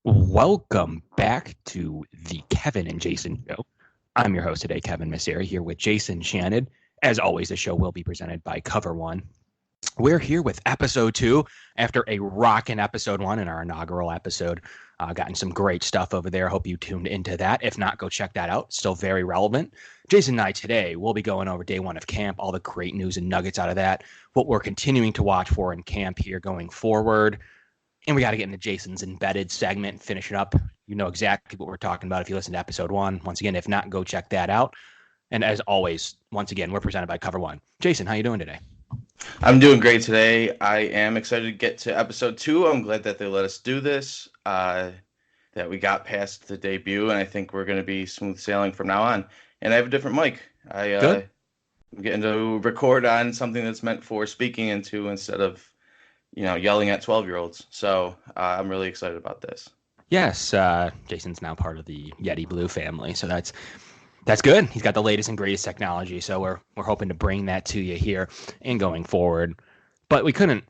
Welcome back to the Kevin and Jason Show. I'm your host today, Kevin Messeri, here with Jason Shannon. As always, the show will be presented by Cover One. We're here with episode 2 after a rockin' episode 1 in our inaugural episode. Gotten some great stuff over there. Hope you tuned into that. If not, go check that out. Still very relevant. Jason and I today will be going over day 1 of camp, all the great news and nuggets out of that, what we're continuing to watch for in camp here going forward. And we got to get into Jason's embedded segment and finish it up. You know exactly what we're talking about if you listen to episode 1. Once again, if not, go check that out. And as always, once again, we're presented by Cover One. Jason, how you doing today? I'm doing great today. I am excited to get to episode 2. I'm glad that they let us do this, that we got past the debut, and I think we're going to be smooth sailing from now on. And I have a different mic. I'm getting to record on something that's meant for speaking into instead of, yelling at 12-year-olds. So I'm really excited about this. Yes, Jason's now part of the Yeti Blue family, so that's good. He's got the latest and greatest technology, so we're hoping to bring that to you here and going forward. But we couldn't,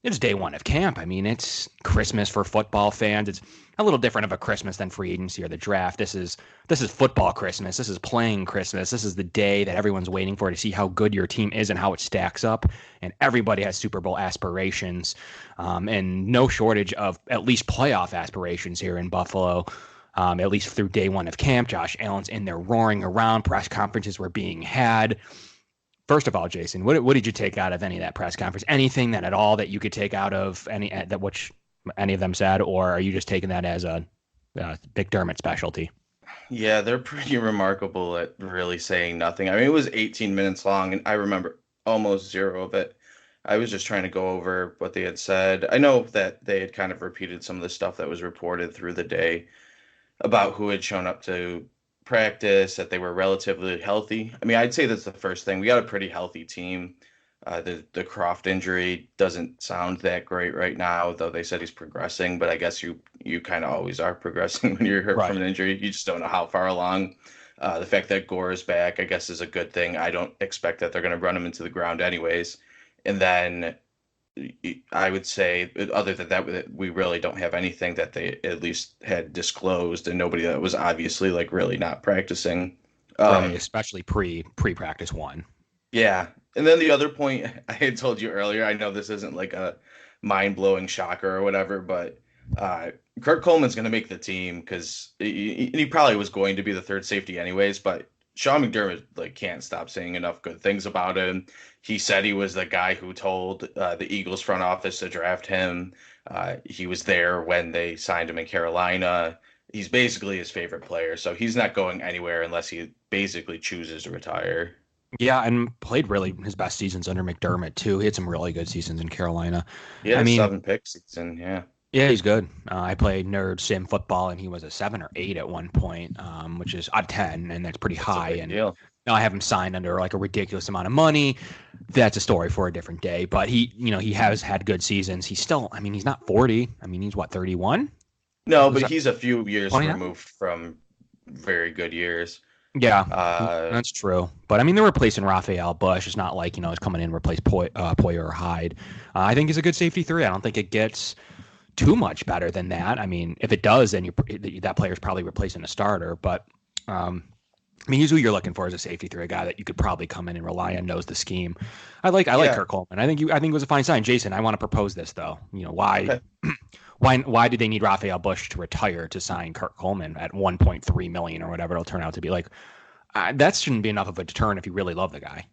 it's day 1 of camp. I mean, it's Christmas for football fans. It's a little different of a Christmas than free agency or the draft. This is football Christmas. This is playing Christmas. This is the day that everyone's waiting for to see how good your team is and how it stacks up. And everybody has Super Bowl aspirations, and no shortage of at least playoff aspirations here in Buffalo. At least through day 1 of camp. Josh Allen's in there roaring around. Press conferences were being had. First of all, Jason, what did you take out of any of that press conference? Anything that at all that you could take out of any of them said, or are you just taking that as a McDermott specialty? Yeah, they're pretty remarkable at really saying nothing. I mean, it was 18 minutes long, and I remember almost zero of it. I was just trying to go over what they had said. I know that they had kind of repeated some of the stuff that was reported through the day about who had shown up to practice, that they were relatively healthy. I mean, I'd say that's the first thing. We got a pretty healthy team. The Croft injury doesn't sound that great right now, though they said he's progressing. But I guess you kind of always are progressing when you're hurt from an injury. You just don't know how far along. The fact that Gore is back, I guess, is a good thing. I don't expect that they're going to run him into the ground anyways. And then I would say, other than that, we really don't have anything that they at least had disclosed, and nobody that was obviously like really not practicing. Right, especially pre-practice 1. Yeah. And then the other point I had told you earlier, I know this isn't like a mind-blowing shocker or whatever, but Kurt Coleman's going to make the team because he probably was going to be the third safety anyways, but Sean McDermott can't stop saying enough good things about him. He said he was the guy who told the Eagles front office to draft him. He was there when they signed him in Carolina. He's basically his favorite player, so he's not going anywhere unless he basically chooses to retire. Yeah, and played really his best seasons under McDermott too. He had some really good seasons in Carolina. Yeah, 7 pick season. Yeah. Yeah, he's good. I played nerd sim football, and he was a 7 or 8 at one point, which is a 10, and that's pretty high. And deal. Now I have him signed under like a ridiculous amount of money. That's a story for a different day. But he has had good seasons. He's still, I mean, he's not 40. I mean, he's what, 31? No, but he's a few years removed from very good years. Yeah, that's true. But I mean, they're replacing Raphael Bush. It's not like he's coming in to replace Poyer or Hyde. I think he's a good safety 3. I don't think it gets too much better than that. I mean, if it does, then that player's probably replacing a starter. But I mean, he's who you're looking for as a safety 3, a guy that you could probably come in and rely on, knows the scheme. I like Kurt Coleman. I think it was a fine sign. Jason, I want to propose this though. Why? Okay. Why did they need Raphael Bush to retire to sign Kurt Coleman at $1.3 million or whatever it'll turn out to be? That shouldn't be enough of a deterrent if you really love the guy.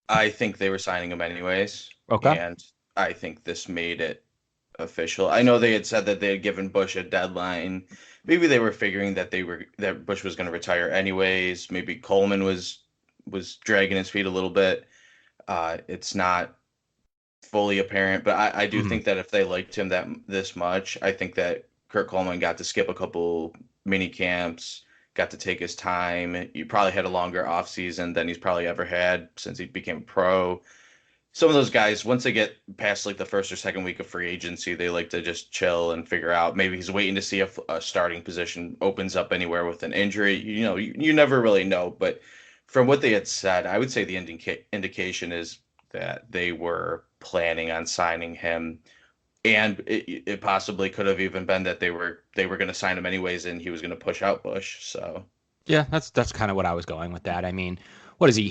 I think they were signing him anyways. Okay. And I think this made it official. I know they had said that they had given Bush a deadline. Maybe they were figuring that Bush was going to retire anyways. Maybe Coleman was dragging his feet a little bit. It's not fully apparent, but I do think that if they liked him this much, I think that Kurt Coleman got to skip a couple mini camps, got to take his time. He probably had a longer off season than he's probably ever had since he became a pro. Some of those guys, once they get past the first or second week of free agency, they like to just chill and figure out. Maybe he's waiting to see if a starting position opens up anywhere with an injury. You never really know. But from what they had said, I would say the indication is that they were planning on signing him and it possibly could have even been that they were going to sign him anyways, and he was going to push out Bush. So Yeah, that's kind of what I was going with that. I mean, what is he?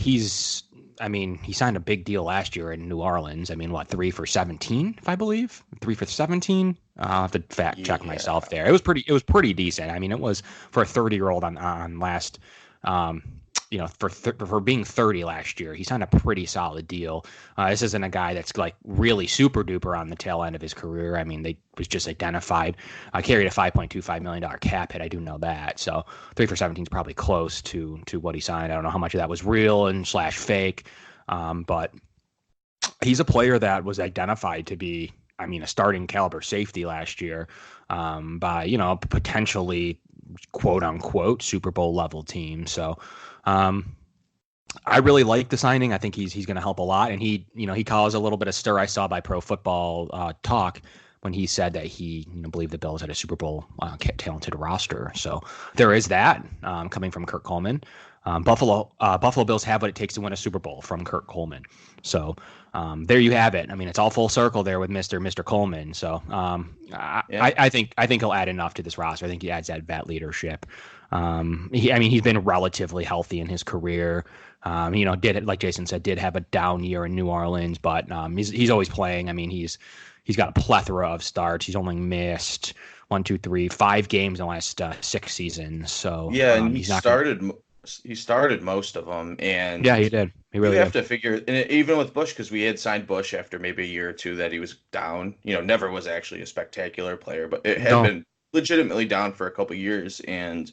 I mean, he signed a big deal last year in New Orleans. I mean, what, 3 for 17, if I believe? 3 for 17? I'll have to fact check myself yeah, there. It was pretty decent. I mean, it was for a 30-year-old on last, um, for being 30 last year. He signed a pretty solid deal. This isn't a guy that's like really super duper on the tail end of his career. I mean, they was just identified. I carried a $5.25 million cap hit. I do know that. So 3 for 17 is probably close to what he signed. I don't know how much of that was real and slash fake, but he's a player that was identified to be, I mean, a starting caliber safety last year, by potentially quote unquote Super Bowl level team. So um, I really like the signing. I think he's going to help a lot, and he caused a little bit of stir. I saw by Pro Football Talk when he said that he believed the Bills had a Super Bowl talented roster. So there is that coming from Kurt Coleman. Buffalo Bills have what it takes to win a Super Bowl from Kurt Coleman. So there you have it. I mean, it's all full circle there with Mr. Coleman. So yeah. I think he'll add enough to this roster. I think he adds that vet leadership. I mean, he's been relatively healthy in his career. Did, like Jason said, did have a down year in New Orleans, but he's always playing. I mean, he's got a plethora of starts. He's only missed 5 games in the last 6 seasons. So Yeah, and he he's not going to. started most of them, Yeah, and he did. He you really have did. to figure, and even with Bush, because we had signed Bush after maybe a year or two that he was down. Never was actually a spectacular player, but it had No. been legitimately down for a couple years, and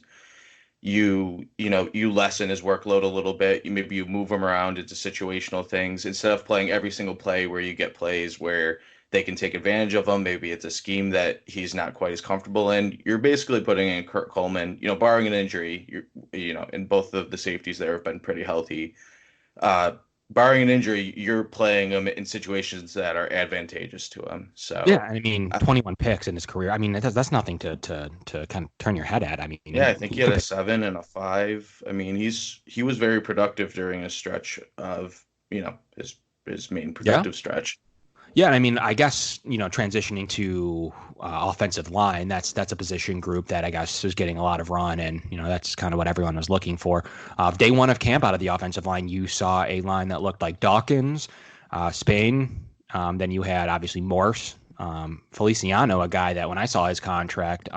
you lessen his workload a little bit. Maybe you move him around into situational things instead of playing every single play where you get plays where they can take advantage of him. Maybe it's a scheme that he's not quite as comfortable in. You're basically putting in Kurt Coleman, barring an injury, and both of the safeties there have been pretty healthy. Uh, Barring an injury, you're playing him in situations that are advantageous to him. Yeah, So, I mean, uh, 21 picks in his career. I mean, that's nothing to kind of turn your head at. I mean, yeah, he, I think he he had a compared. 7 and a 5. I mean, he was very productive during a stretch of, his main Yeah. productive stretch. Yeah, and I mean, I guess transitioning to offensive line, that's a position group that I guess is getting a lot of run, and that's kind of what everyone was looking for. Day one of camp out of the offensive line, you saw a line that looked like Dawkins, Spain. Then you had obviously Morse, Feliciano, a guy that when I saw his contract,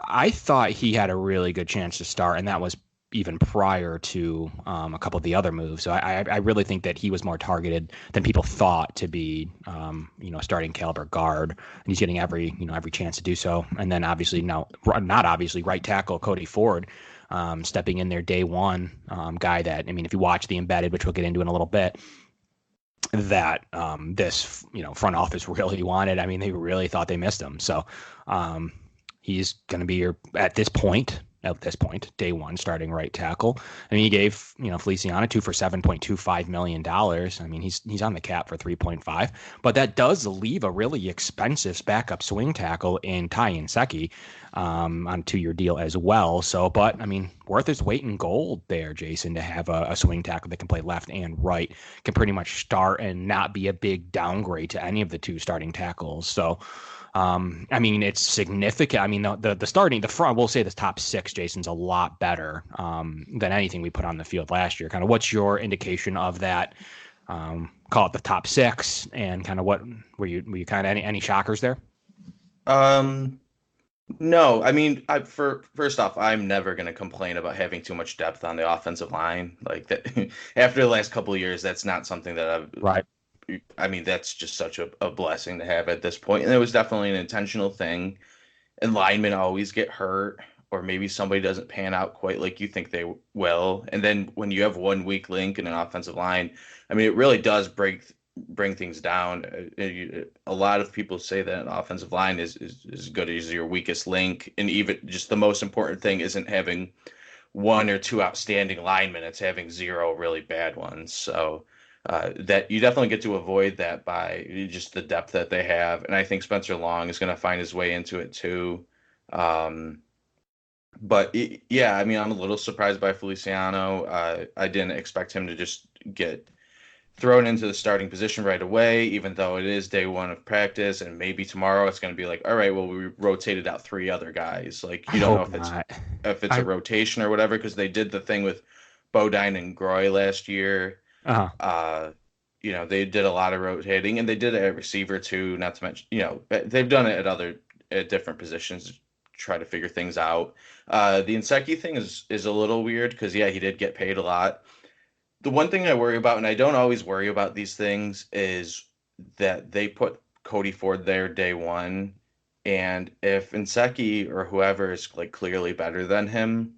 I thought he had a really good chance to start, and that was even prior to a couple of the other moves. So I really think that he was more targeted than people thought to be, starting caliber guard, and he's getting every chance to do so. And then obviously now, not obviously, right tackle Cody Ford. Stepping in there day one, guy that, I mean, if you watch the embedded, which we'll get into in a little bit, that this front office really wanted. I mean, they really thought they missed him. So um, he's going to be your at this point, day one, starting right tackle. I mean, he gave Feliciano 2 for $7.25 million. I mean, he's on the cap for 3.5, but that does leave a really expensive backup swing tackle in Ty Inseki on a 2-year deal as well. So, but I mean, worth his weight in gold there, Jason, to have a swing tackle that can play left and right, can pretty much start and not be a big downgrade to any of the two starting tackles. So, I mean, it's significant. I mean, the front, we'll say the top six, Jason's a lot better than anything we put on the field last year. Kind of what's your indication of that? Call it the top six, and kind of what were you kind of any shockers there? Um, no, I mean, for first off, I'm never going to complain about having too much depth on the offensive line. Like that, after the last couple of years, that's not something that Right. I mean, that's just such a blessing to have at this point. And it was definitely an intentional thing. And linemen always get hurt, or maybe somebody doesn't pan out quite like you think they will. And then when you have one weak link in an offensive line, I mean, it really does bring things down. A lot of people say that an offensive line is as good as your weakest link, and even just the most important thing isn't having one or two outstanding linemen; it's having zero really bad ones. So that you definitely get to avoid that by just the depth that they have. And I think Spencer Long is going to find his way into it too. Um, yeah, I mean, I'm a little surprised by Feliciano. I didn't expect him to just get thrown into the starting position right away, even though it is day one of practice, and maybe tomorrow it's going to be like, all right, well, we rotated out three other guys. Like I you don't know hope not. if it's a I rotation or whatever, because they did the thing with Bodine and Groy last year. uh Uh, they did a lot of rotating, and they did it at receiver too. Not to mention, they've done it at different positions, to try to figure things out. The Inseki thing is a little weird because yeah, he did get paid a lot. The one thing I worry about, and I don't always worry about these things, is that they put Cody Ford there day one, and if Inseki or whoever is like clearly better than him,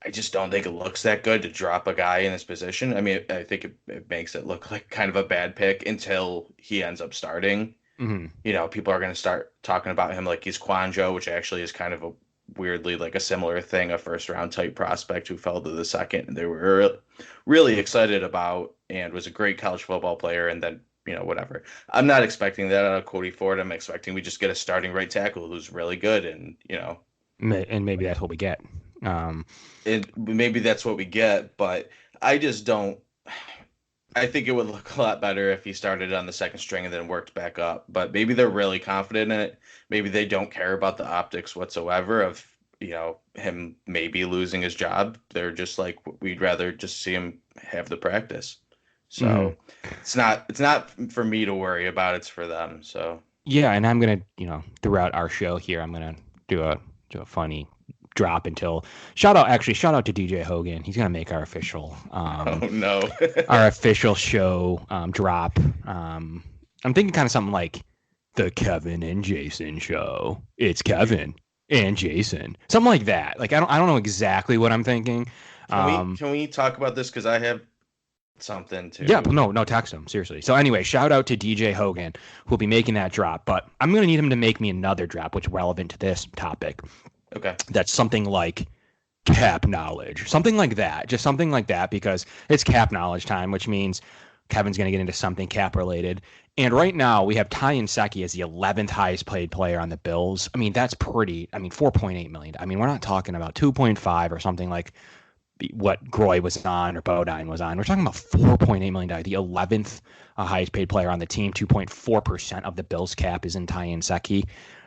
I just don't think it looks that good to drop a guy in his position. I mean, I think it makes it look like kind of a bad pick until he ends up starting. mhm. People are going to start talking about him like he's Quanjo, which actually is kind of a weirdly like a similar thing, a first round type prospect who fell to the second and they were really excited about and was a great college football player. And then, whatever. I'm not expecting that out of Cody Ford. I'm expecting we just get a starting right tackle who's really good and, And maybe that's what we get. Um, maybe that's what we get, but I just don't. I think it would look a lot better if he started on the second string and then worked back up. But maybe they're really confident in it. Maybe they don't care about the optics whatsoever of, him maybe losing his job. They're just like, we'd rather just see him have the practice. mhm. So it's not for me to worry about. It's for them. So Yeah, and I'm gonna, throughout our show here, I'm gonna do a funny drop until shout out to DJ Hogan. He's gonna make oh no. our official show drop. I'm thinking kind of something like the Kevin and Jason show. It's Kevin and Jason, something like that. Like I don't know exactly what I'm thinking. Can we Um, can we talk about this because I have something Yeah, but to. no, text him seriously. So anyway, shout out to DJ Hogan who'll be making that drop. But I'm gonna need him to make me another drop, which is relevant to this topic. Okay. That's something like cap knowledge, something like that, just something like that, because it's cap knowledge time, which means Kevin's gonna get into something cap related. And right now we have Ty Inseki as the 11th highest paid player on the Bills. I mean, that's pretty. I mean, 4.8 million. I mean, we're not talking about 2.5 or something like what Groy was on or Bodine was on. We're talking about $4.8 million, the 11th highest paid player on the team. 2.4% of the Bills cap is in Ty Inseki.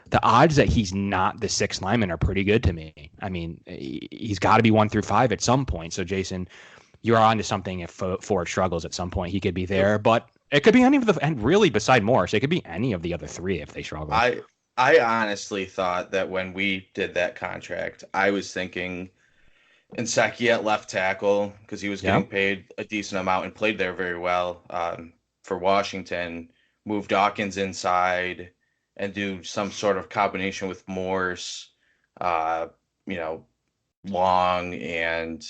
The odds that he's not the sixth lineman are pretty good to me. I mean, he's got to be 1 through 5 at some point. So, Jason, you're on to something. If Ford struggles at some point, he could be there. But it could be any of the, and really beside Morris, it could be any of the other three if they struggle. I honestly thought that when we did that contract, I was thinking Inseki at left tackle because he was Yeah. getting paid a decent amount and played there very well for Washington. Move Dawkins inside and do some sort of combination with Morse, uh, you know, Long and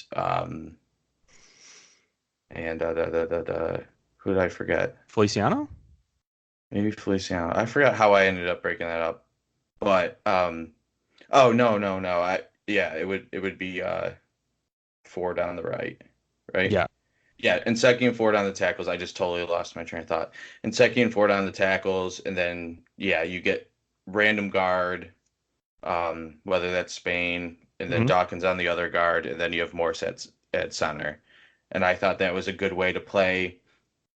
who did I forget? Feliciano? Maybe Feliciano. I forgot how I ended up breaking that up. But oh no. It would be Ford on the right, right? Yeah. Yeah, and Secchi and Ford on the tackles. I just totally lost my train of thought. And Secchi and Ford on the tackles, and then yeah, you get random guard, whether that's Spain, and then Mm-hmm. Dawkins on the other guard, and then you have Morse at center. And I thought that was a good way to play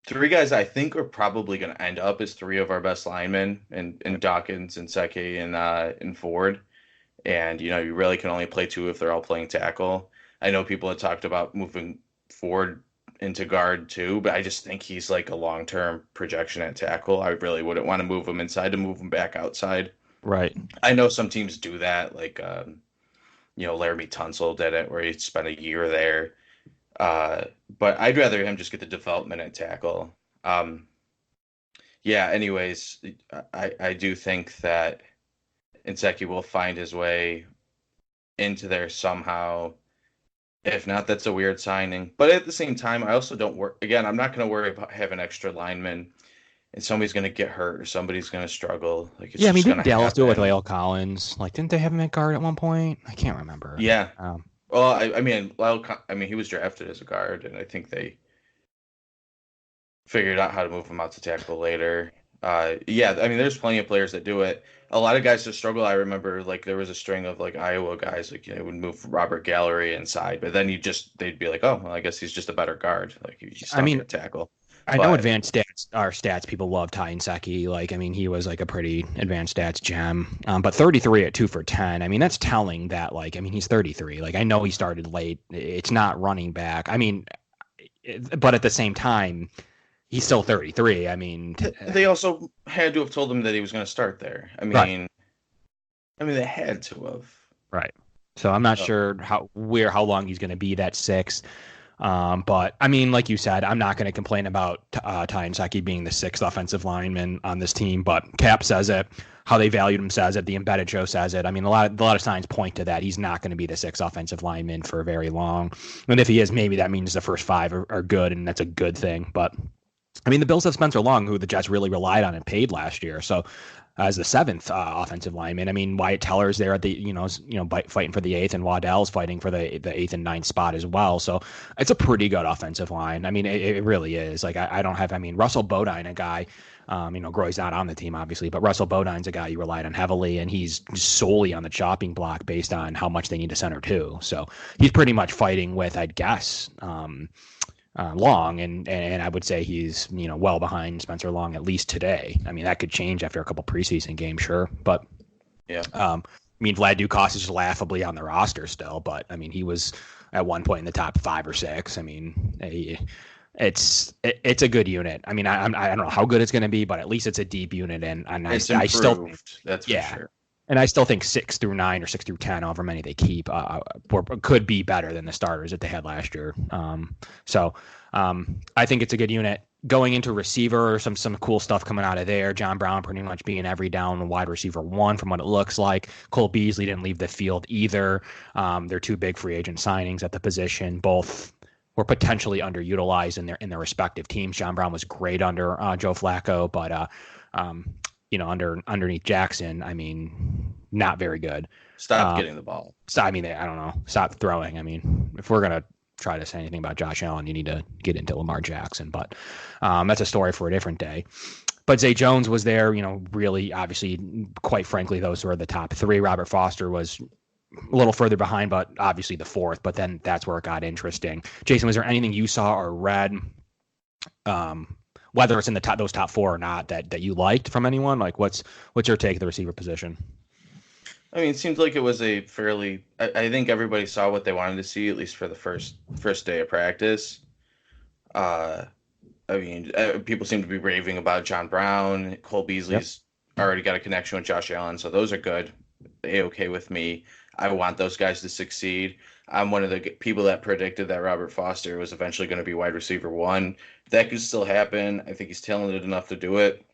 three guys I think are probably going to end up as three of our best linemen, and Dawkins and Secchi and Ford. And you really can only play two if they're all playing tackle. I know people had talked about moving Ford into guard too, but I just think he's like a long-term projection at tackle. I really wouldn't want to move him inside to move him back outside. Right. I know some teams do that, like Laramie Tunsil did it, where he spent a year there. But I'd rather him just get the development at tackle. Yeah. Anyways, I do think that Inseki will find his way into there somehow. If not, that's a weird signing. But at the same time, I also don't worry. Again, I'm not going to worry about having extra linemen and somebody's going to get hurt or somebody's going to struggle. Like it's Yeah, I mean, just going didn't to Dallas do it with happen. Lale Collins? Like, didn't they have him at guard at one point? I can't remember. Yeah. Um, Well, I mean, he was drafted as a guard, and I think they figured out how to move him out to tackle later. Yeah, I mean, there's plenty of players that do it. A lot of guys that struggle. I remember like there was a string of like Iowa guys like would move Robert Gallery inside, but then they'd be like, oh, well, I guess he's just a better guard. Like he's I not mean, going to tackle. I know But advanced stats are stats people love tying Seki. Like, I mean, he was like a pretty advanced stats gem. But 33 at 2 for 10. I mean, that's telling that, like, I mean, he's 33. Like, I know he started late. It's not running back. I mean, but at the same time, he's still 33. I mean, they also had to have told him that he was going to start there. right, They had to have. right. So I'm not So, sure how long he's going to be that six. But I mean, like you said, I'm not going to complain about Ty Seki being the sixth offensive lineman on this team. But Cap says it, how they valued him says it, the embedded show says it. I mean, a lot of signs point to that. He's not going to be the sixth offensive lineman for very long. And if he is, maybe that means the first five are good, and that's a good thing. But I mean, the Bills have Spencer Long, who the Jets really relied on and paid last year. So as the seventh offensive lineman, I mean, Wyatt Teller's there at the fighting for the eighth, and Waddell's fighting for the eighth and ninth spot as well. So it's a pretty good offensive line. I mean, it really is. Like I don't have. I mean, Russell Bodine, a guy. Groy's not on the team, obviously, but Russell Bodine's a guy you relied on heavily, and he's solely on the chopping block based on how much they need to center too. So he's pretty much fighting with, I'd guess, Long, and I would say he's well behind Spencer Long at least today. I mean, that could change after a couple preseason games, sure, but yeah. I mean, Vlad Dukas is laughably on the roster still, but I mean, he was at one point in the top 5 or 6. I mean, it's a good unit. I mean, I don't know how good it's going to be, but at least it's a deep unit, and It's I still improved. That's for yeah. sure. And I still think 6 through 9 or 6 through 10, however many they keep, could be better than the starters that they had last year. So I think it's a good unit. Going into receiver, some cool stuff coming out of there. John Brown pretty much being every down wide receiver one from what it looks like. Cole Beasley didn't leave the field either. They're two big free agent signings at the position. Both were potentially underutilized in their respective teams. John Brown was great under Joe Flacco, but underneath Jackson, I mean, not very good. Stop getting the ball. So, I mean, I don't know. Stop throwing. I mean, if we're gonna try to say anything about Josh Allen, you need to get into Lamar Jackson, but that's a story for a different day. But Zay Jones was there, really, obviously, quite frankly, those were the top three. Robert Foster was a little further behind, but obviously the fourth. But then that's where it got interesting. Jason, was there anything you saw or read, whether it's in those top four or not, that you liked from anyone? Like, what's your take of the receiver position? I mean, it seemed like it was a fairly. I think everybody saw what they wanted to see, at least for the first day of practice. People seem to be raving about John Brown. Cole Beasley's already got a connection with Josh Allen, so those are good. A-okay with me. I want those guys to succeed. I'm one of the people that predicted that Robert Foster was eventually going to be wide receiver one. That could still happen. I think he's talented enough to do it.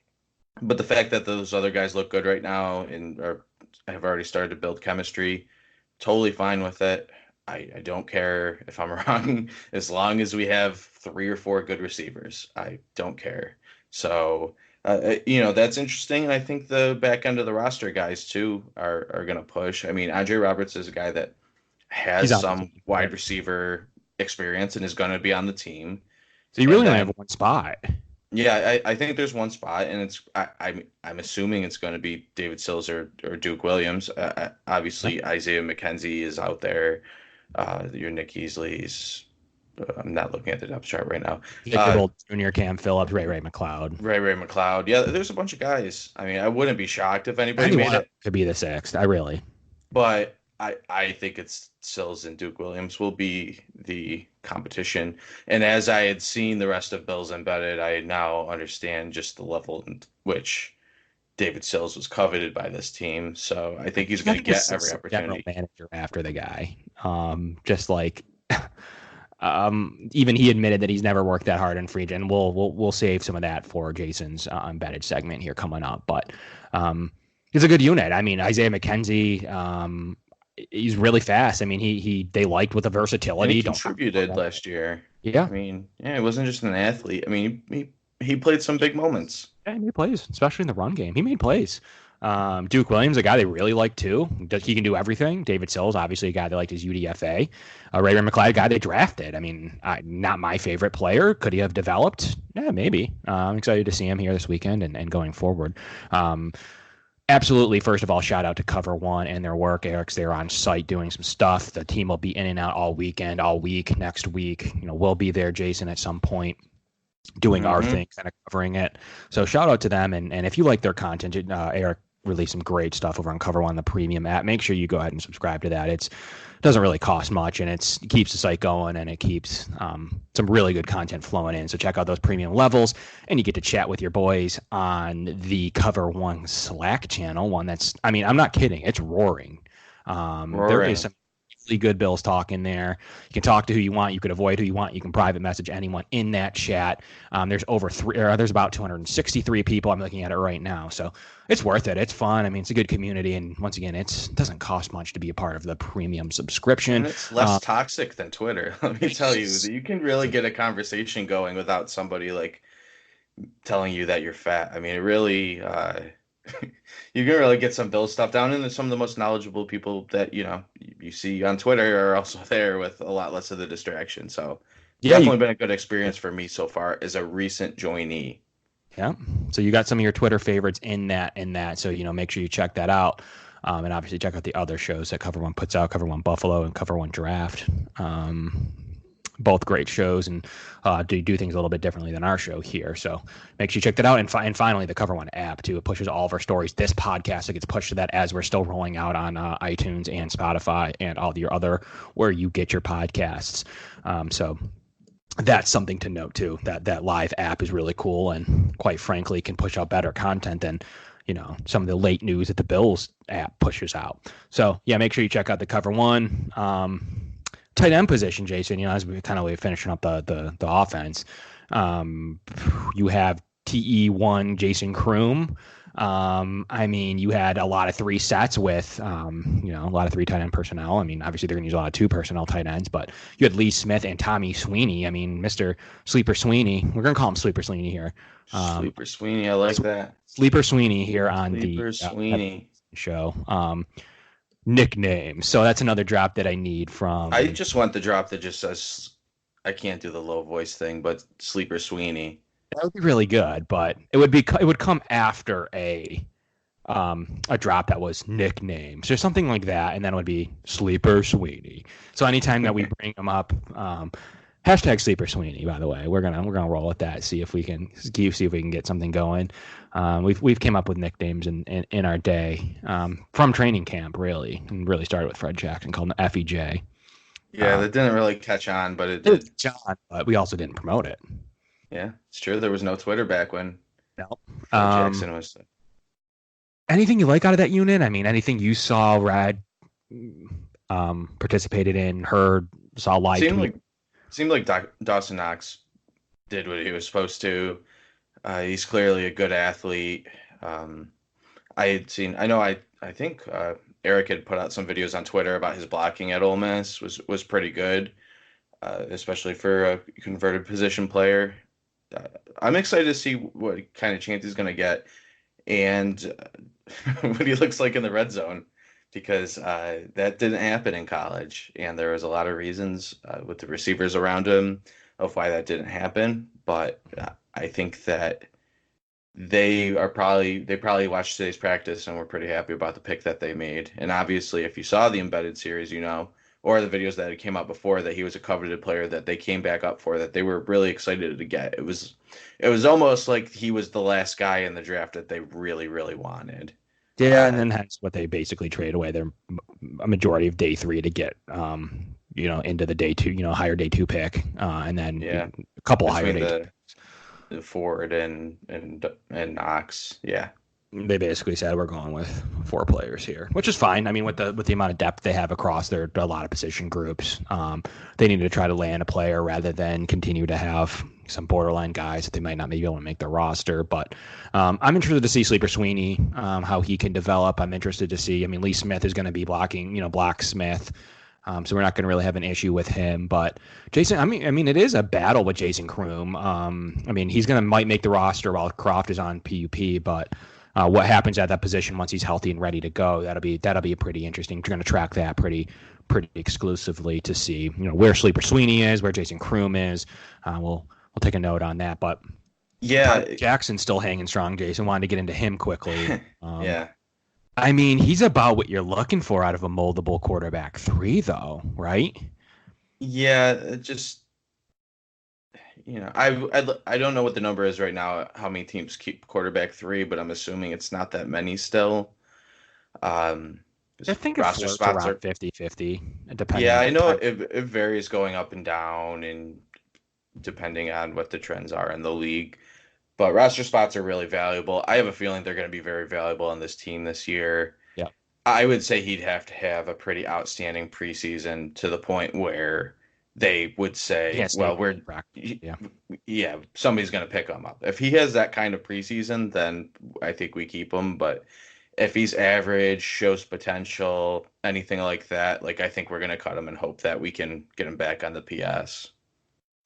But the fact that those other guys look good right now and have already started to build chemistry, totally fine with it. I don't care if I'm wrong, as long as we have 3 or 4 good receivers. I don't care. So, that's interesting. And I think the back end of the roster guys, too, are going to push. I mean, Andre Roberts is a guy that has some wide receiver experience and is going to be on the team. So you really only have one spot. Yeah, I think there's one spot, and I'm assuming it's going to be David Sills or Duke Williams. Obviously, Isaiah McKenzie is out there. Your Nick Easley's. I'm not looking at the depth chart right now. Junior, Cam Phillips, Ray McLeod. Ray McLeod. Yeah, there's a bunch of guys. I mean, I wouldn't be shocked if anybody made it. Could be the sixth. I really. But I think it's Sills and Duke Williams will be the competition. And as I had seen the rest of Bills Embedded, I now understand just the level in which David Sills was coveted by this team. So I think he's going to get every opportunity. General manager after the guy. Just like even he admitted that he's never worked that hard in free agent. We'll save some of that for Jason's embedded segment here coming up. But he's a good unit. I mean, Isaiah McKenzie, he's really fast. I mean, they liked with the versatility. He contributed last year. Yeah. I mean, he wasn't just an athlete. I mean, he played some big moments. Yeah, he made plays, especially in the run game. He made plays. Duke Williams, a guy they really like too. He can do everything. David Sills, obviously a guy they liked his UDFA. Ray McLeod, a guy they drafted. I mean, not my favorite player. Could he have developed? Yeah, maybe. I'm excited to see him here this weekend and going forward. Absolutely. First of all, shout out to Cover One and their work. Eric's there on site doing some stuff. The team will be in and out all weekend, all week, next week. We'll be there, Jason, at some point. doing our Mm-hmm. thing, kind of covering it. So shout out to them. And if you like their content, Eric released some great stuff over on Cover One, the premium app. Make sure you go ahead and subscribe to that. It doesn't really cost much, and it keeps the site going, and it keeps some really good content flowing in. So check out those premium levels, and you get to chat with your boys on the Cover One Slack channel. One that's, I mean, I'm not kidding, it's roaring. There is Roaring. some really good Bills talk in there. You can talk to who you want. You can avoid who you want. You can private message anyone in that chat. There's about 263 people. I'm looking at it right now. So it's worth it. It's fun. I mean, it's a good community. And once again, it doesn't cost much to be a part of the premium And subscription. it's less toxic than Twitter. Let me tell you, you can really get a conversation going without somebody like telling you that you're fat. I mean, it really, you can really get some Bill stuff down, and some of the most knowledgeable people that you see on Twitter are also there with a lot less of the distraction. So Yeah, definitely been a good experience for me so far as a recent joinee. yeah. So you got some of your Twitter favorites in that. So, make sure you check that out. And obviously check out the other shows that Cover One puts out, Cover One Buffalo and Cover One Draft. Both great shows, and do things a little bit differently than our show here. So make sure you check that out. And finally, the Cover One app, too. It pushes all of our stories. This podcast, it gets pushed to that as we're still rolling out on iTunes and Spotify and all your other where you get your podcasts. So that's something to note too. That live app is really cool, and quite frankly, can push out better content than some of the late news that the Bills app pushes out. So yeah, make sure you check out the Cover One tight end position, Jason. As we kind of finishing up the offense. You have TE1 Jason Kroom. I mean, you had a lot of three sets with, a lot of three tight end personnel. I mean, obviously they're going to use a lot of two personnel tight ends, but you had Lee Smith and Tommy Sweeney. I mean, Mr. Sleeper Sweeney. We're going to call him Sleeper Sweeney here. Sleeper Sweeney, I like that. Sleeper Sweeney here on the Sleeper Sweeney. show. Nickname. So that's another drop that I need from. I just want the drop that just says, I can't do the low voice thing, but Sleeper Sweeney. That would be really good, but it would come after a drop that was nicknames or something like that, and then it would be Sleeper Sweeney. So anytime that we bring them up, hashtag Sleeper Sweeney. By the way, we're gonna roll with that. See if we can get something going. We've came up with nicknames in our day from training camp, really, and really started with Fred Jackson, called him FEJ. Yeah, that didn't really catch on, but it did. John, but we also didn't promote it. Yeah, it's true. There was no Twitter back when No. Jackson was. Anything you like out of that unit? I mean, anything you saw, Rad, participated in, heard, saw live? Seemed like Dawson Knox did what he was supposed to. He's clearly a good athlete. I think Eric had put out some videos on Twitter about his blocking at Ole Miss was pretty good, especially for a converted position player. I'm excited to see what kind of chance he's going to get and what he looks like in the red zone, because that didn't happen in college, and there was a lot of reasons with the receivers around him of why that didn't happen. But I think that they probably watched today's practice and were pretty happy about the pick that they made. And obviously, if you saw the embedded series, or the videos that came out before, that he was a coveted player that they came back up for, that they were really excited to get. It was almost like he was the last guy in the draft that they really, really wanted. Yeah, and then that's what they basically traded away a majority of day 3 to get, into the day 2, higher day 2 pick, and then a couple higher day. The Ford and Knox, yeah. They basically said we're going with 4 players here, which is fine. I mean, with the amount of depth they have across a lot of position groups, they need to try to land a player rather than continue to have some borderline guys that they might not be able to make the roster. But I'm interested to see Sleeper Sweeney, how he can develop. I'm interested to see. I mean, Lee Smith is going to be blocking, Block Smith. So we're not going to really have an issue with him. But Jason, I mean, it is a battle with Jason Kroom. I mean, he's might make the roster while Croft is on PUP, but what happens at that position once he's healthy and ready to go, that'll be a pretty interesting. You're going to track that pretty exclusively to see, where Sleeper Sweeney is, where Jason Kroom is. We'll take a note on that. But yeah, Jackson's still hanging strong. Jason, wanted to get into him quickly. Yeah. I mean, he's about what you're looking for out of a moldable quarterback 3, though, right? Yeah, I don't know what the number is right now, how many teams keep quarterback three, but I'm assuming it's not that many still. Um, I 'Cause think it roster floats spots around are, 50-50, depending yeah, on I the know time. it varies going up and down and depending on what the trends are in the league. But roster spots are really valuable. I have a feeling they're going to be very valuable on this team this year. Yeah. I would say he'd have to have a pretty outstanding preseason to the point where they would He say, can't stay well, we're, in practice. Yeah. yeah, somebody's going to pick him up. If he has that kind of preseason, then I think we keep him. But if he's average, shows potential, anything like that, like I think we're going to cut him and hope that we can get him back on the PS.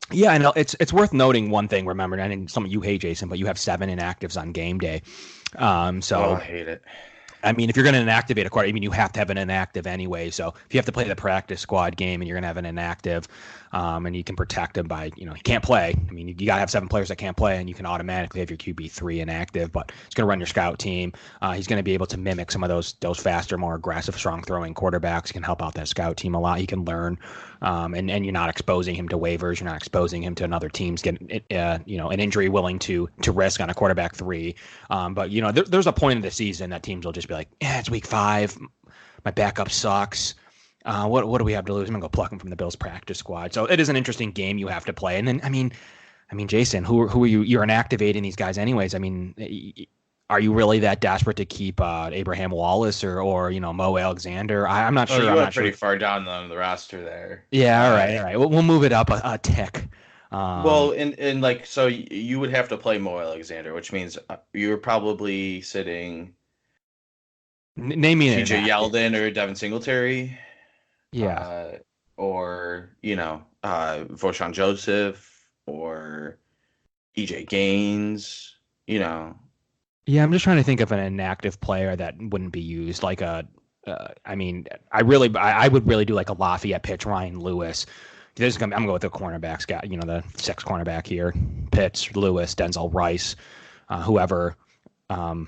Yeah, I know it's worth noting one thing. Remember, I mean, some of you hate Jason, but you have 7 inactives on game day. Oh, So I hate it. I mean, if you're going to inactivate a quarter, I mean, you have to have an inactive anyway. So if you have to play the practice squad game and you're going to have an inactive, and you can protect him by, he can't play. I mean, you got to have 7 players that can't play, and you can automatically have your QB3 inactive. But he's going to run your scout team. He's going to be able to mimic some of those faster, more aggressive, strong throwing quarterbacks. He can help out that scout team a lot. He can learn, and you're not exposing him to waivers. You're not exposing him to another team's getting, an injury willing to risk on a quarterback 3. But there's a point in the season that teams will just be like, yeah, it's week 5. My backup sucks. What do we have to lose? I'm gonna go pluck him from the Bills practice squad. So it is an interesting game you have to play. And then I mean, Jason, who are you? You're inactivating these guys anyways. I mean, are you really that desperate to keep Abraham Wallace or Mo Alexander? I'm not Oh, sure. you I'm went not sure. pretty far down on the roster there. Yeah, all right. We'll move it up a tick. Well, in like so you would have to play Mo Alexander, which means you're probably sitting Name me an TJ inactive. Yeldon or Devin Singletary, Yeah. uh, or Voshon Joseph or EJ Gaines. You know, Yeah, I'm just trying to think of an inactive player that wouldn't be used. Like I mean, I would really do like a Lafayette pitch, Ryan Lewis. I'm gonna go with the cornerbacks guy. The 6 cornerback here: Pitts, Lewis, Denzel Rice, whoever um,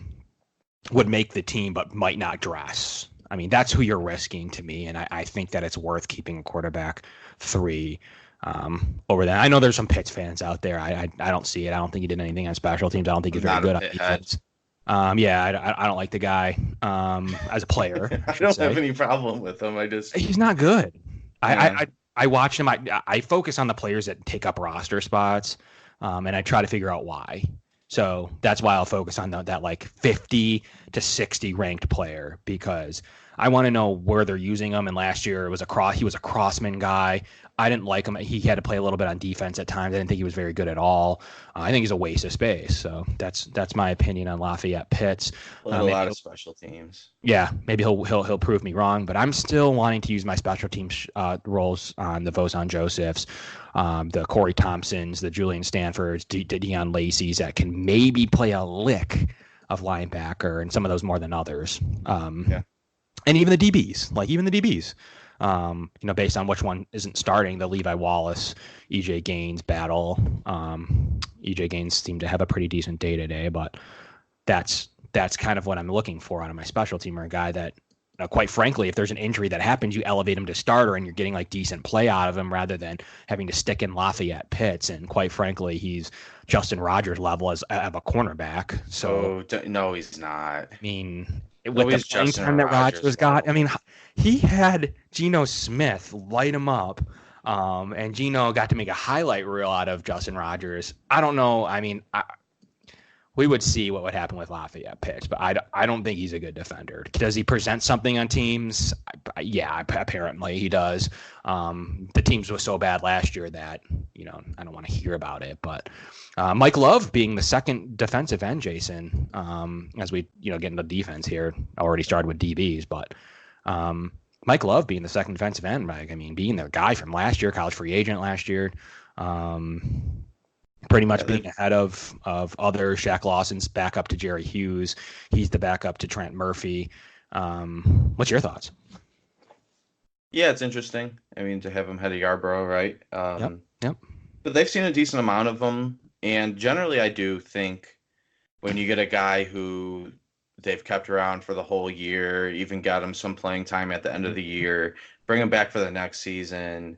would make the team but might not dress. I mean, that's who you're risking to me, and I think that it's worth keeping a quarterback 3 over that. I know there's some Pitts fans out there. I don't see it. I don't think he did anything on special teams. I don't think he's I'm very not a good on pithead. defense. Yeah, I don't like the guy as a player, I I should don't have say. any problem with him. I just He's not good. I yeah. I, I watch him. I focus on the players that take up roster spots, and I try to figure out why. So that's why I'll focus on that like 50 to 60 ranked player because I want to know where they're using him. And last year it was he was a crossman guy. I didn't like him. He had to play a little bit on defense at times. I didn't think he was very good at all. I think he's a waste of space. So that's my opinion on Lafayette Pitts. Played a Maybe lot of special teams. yeah, maybe he'll prove me wrong, but I'm still wanting to use my special teams roles on the Vosan Josephs, the Corey Thompsons, the Julian Stanfords, the Deion Lacey's that can maybe play a lick of linebacker, and some of those more than others. Yeah. And even the DBs, based on which one isn't starting, the Levi Wallace, EJ Gaines battle. EJ Gaines seemed to have a pretty decent day today, but that's kind of what I'm looking for out of my special teamer, a guy that, quite frankly, if there's an injury that happens, you elevate him to starter and you're getting like decent play out of him rather than having to stick in Lafayette Pitts. And quite frankly, he's Justin Rogers level of a cornerback. So, No, he's not. I mean, No, with the he's playing Justin time that Rogers Rogers got, I level. mean, he had Geno Smith light him up. And Geno got to make a highlight reel out of Justin Rogers. I don't know. I mean, we would see what would happen with Lafayette Pitts, but I don't think he's a good defender. Does he present something on teams? Yeah, apparently he does. The teams were so bad last year that, I don't want to hear about it. But Mike Love being the second defensive end, Jason, as we, get into defense here, already started with DBs, but Mike Love being the second defensive end, I mean, being the guy from last year, college free agent last year, pretty much being ahead of other Shaq Lawson's backup to Jerry Hughes. He's the backup to Trent Murphy. What's your thoughts? Yeah, it's interesting. I mean, to have him head of Yarborough, right? Yep. Yep. But they've seen a decent amount of them, and generally, I do think when you get a guy who they've kept around for the whole year, even got him some playing time at the end of the year, bring him back for the next season.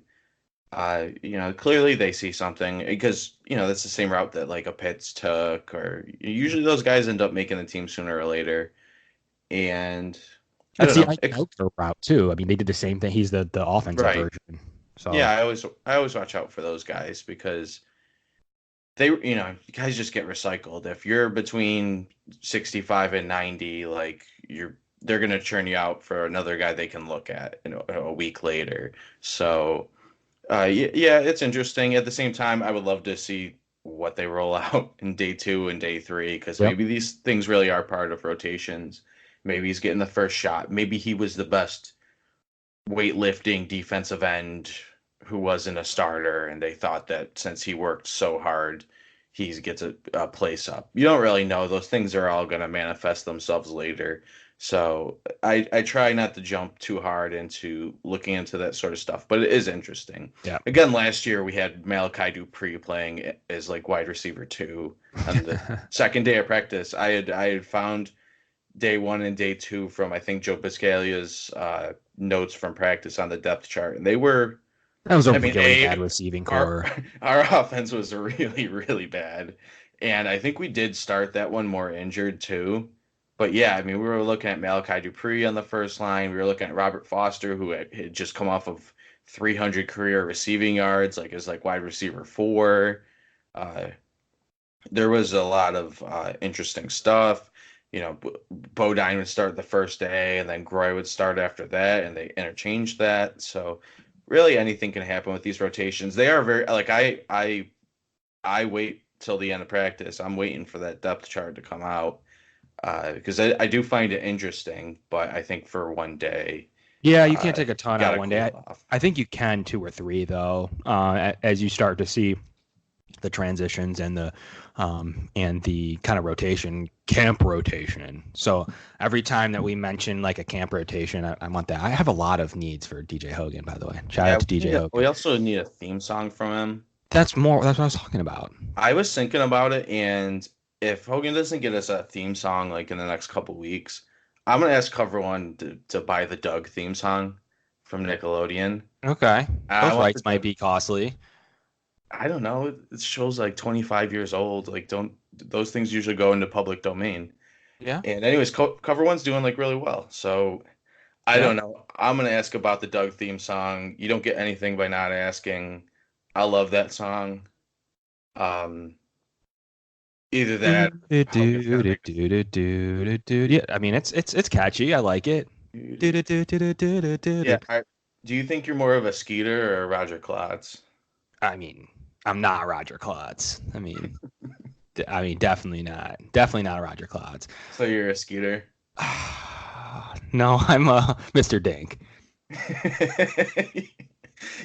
Clearly they see something because, that's the same route that like a Pitts took, or usually those guys end up making the team sooner or later. And I It's don't the know. Ike Boettger route too. I mean, they did the same thing. He's the offensive Right. version. Yeah, So I always watch out for those guys because guys just get recycled. If you're between 65 and 90, like they're gonna churn you out for another guy they can look at, a week later. So, yeah, it's interesting. At the same time, I would love to see what they roll out in day two and day three, because yep. maybe these things really are part of rotations. Maybe he's getting the first shot. Maybe he was the best weightlifting defensive end who wasn't a starter, and they thought that since he worked so hard, he gets a place up. You don't really know. Those things are all going to manifest themselves later. So I try not to jump too hard into looking into that sort of stuff, but it is interesting. Yeah. Again, last year we had Malachi Dupre playing as like wide receiver two on the second day of practice. I had found day one and day two from I think Joe Biscaglia's notes from practice on the depth chart, and they were. That was a I mean, really bad receiving our core. our offense was really really bad, and I think we did start that one more injured too. But yeah, I mean, we were looking at Malachi Dupre on the first line. We were looking at Robert Foster, who had just come off of 300 career receiving yards, like as like wide receiver four. Uh, there was a lot of interesting stuff. Bodine would start the first day, and then Groy would start after that, and they interchanged that. So really, anything can happen with these rotations. They are very like I wait till the end of practice. I'm waiting for that depth chart to come out because I do find it interesting, but I think for one day, Yeah, you can't take a you ton out gotta one day. cool I, it off. I think you can two or three though, as you start to see the transitions and the kind of rotation, camp rotation. So every time that we mention like a camp rotation, I want that. I have a lot of needs for DJ Hogan, by the way. Shout Yeah, out to DJ we Hogan. also need a theme song from him. That's more. That's what I was talking about. I was thinking about it, and if Hogan doesn't get us a theme song like in the next couple weeks, I'm gonna ask Cover One to buy the Doug theme song from Nickelodeon. Okay, I those want rights the might Doug. be costly. I don't know. It shows like 25 years old. Like, don't those things usually go into public domain? Yeah, And anyways, Cover One's doing like really well. So I yeah. don't know. I'm gonna ask about the Doug theme song. You don't get anything by not asking. I love that song. Um, Either that, Hogan's gonna make Yeah, I mean it's catchy. I like it. Yeah. Do you think you're more of a Skeeter or a Roger Klotz? I mean, I'm not Roger Klotz. I mean, definitely not. Definitely not a Roger Klotz. So you're a Skeeter? No, I'm Mr. Dink.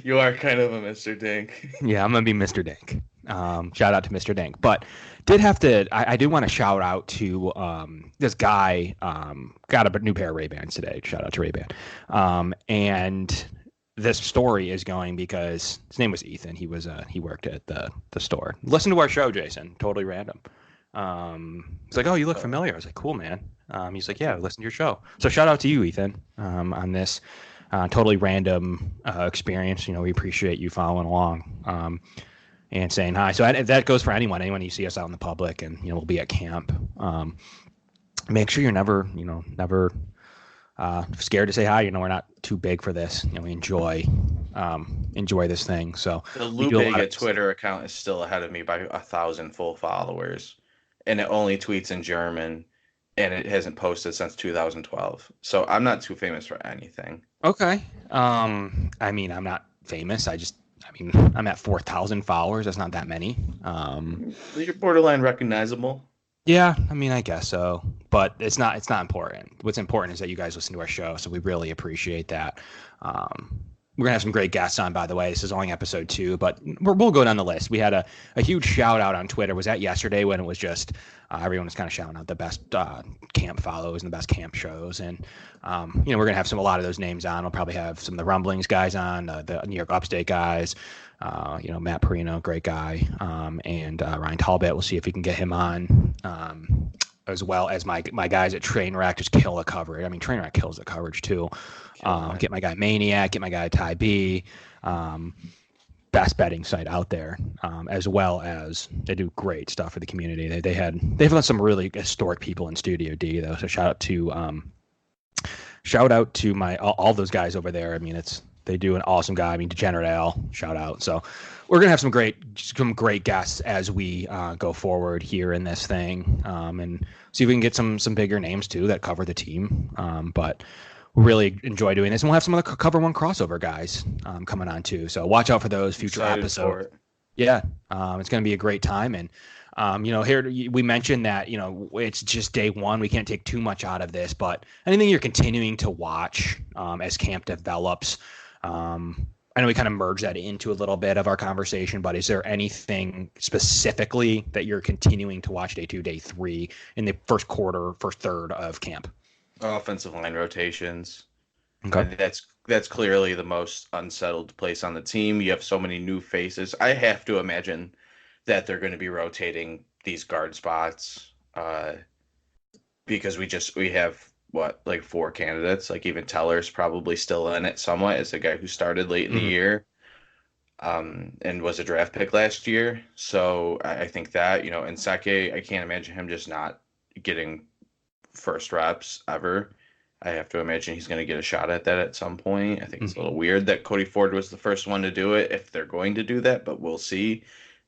You are kind of a Mr. Dink. Yeah, I'm gonna be Mr. Dink. Shout out to Mr. Dink. But did have to. I do want to shout out to this guy. Got a new pair of Ray-Bans today. Shout out to Ray-Ban. And this story is going because his name was Ethan. He worked at the store. Listen to our show, Jason. Totally random. He's like, "Oh, you look familiar." I was like, "Cool, man." He's like, "Yeah, listen to your show." So shout out to you, Ethan, on this totally random experience. We appreciate you following along and saying hi. So that goes for anyone you see us out in the public, and we'll be at camp. Make sure you're never scared to say hi. We're not too big for this. We enjoy this thing. So The we Lou do a lot Bega of. Twitter account is still ahead of me by 1,000 full followers, and it only tweets in German, and it hasn't posted since 2012. So I'm not too famous for anything. Okay. I mean, I'm not famous. I'm at 4,000 followers. That's not that many. You're borderline recognizable. Yeah, I mean, I guess so, but it's not important. What's important is that you guys listen to our show, so we really appreciate that. We're gonna have some great guests on, by the way. This is only episode 2, but we'll go down the list. We had a huge shout out on Twitter. Was that yesterday when it was just everyone was kind of shouting out the best camp follows and the best camp shows, and we're gonna have a lot of those names on. We'll probably have some of the Rumblings guys on, the New York Upstate guys. Matt Perino, great guy, and Ryan Talbot. We'll see if we can get him on, as well as my guys at Trainwreck just kill the coverage. I mean, Trainwreck kills the coverage too. Get my guy Maniac, get my guy Ty B. best betting site out there, as well as they do great stuff for the community. They've done some really historic people in Studio D though. So shout out to all those guys over there. I mean, they do an awesome guy. I mean, Degenerate Al, shout out. So we're gonna have some great guests as we go forward here in this thing, and see if we can get some bigger names too that cover the team. But we really enjoy doing this, and we'll have some other Cover One crossover guys coming on too. So watch out for those future episodes. Yeah, it's gonna be a great time. And here we mentioned that, it's just day one. We can't take too much out of this, but anything you're continuing to watch as camp develops. I know we kind of merged that into a little bit of our conversation, but is there anything specifically that you're continuing to watch day 2, day 3 in the first third of camp? Offensive line rotations. Okay. And that's clearly the most unsettled place on the team. You have so many new faces. I have to imagine that they're going to be rotating these guard spots because we have like 4 candidates. Like even Teller's probably still in it somewhat as a guy who started late in the year and was a draft pick last year. So I think that, and Seke, I can't imagine him just not getting first reps ever. I have to imagine he's going to get a shot at that at some point. I think it's a little weird that Cody Ford was the first one to do it if they're going to do that, but we'll see.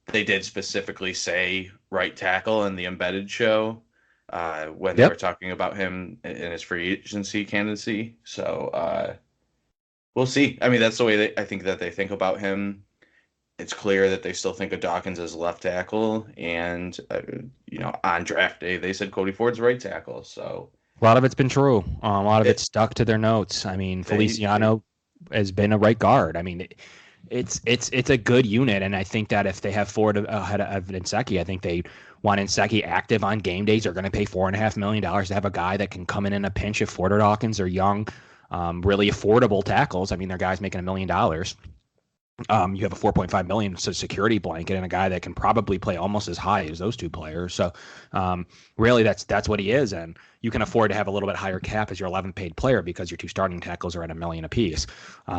They did specifically say right tackle in the Embedded show when they were talking about him in his free agency candidacy. So we'll see. I mean, that's the way I think that they think about him. It's clear that they still think of Dawkins as left tackle. And, on draft day, they said Cody Ford's right tackle. So a lot of it's been true. A lot of it's stuck to their notes. I mean, Feliciano has been a right guard. I mean, it's a good unit, and I think that if they have Ford ahead of Nsekhe, I think they want Nsekhe active on game days. They're going to pay $4.5 million to have a guy that can come in a pinch if Ford or Dawkins are young, really affordable tackles. I mean, they're guys making $1 million. You have a $4.5 million security blanket and a guy that can probably play almost as high as those two players. So really that's what he is. And you can afford to have a little bit higher cap as your 11th paid player because your 2 starting tackles are at $1 million apiece. He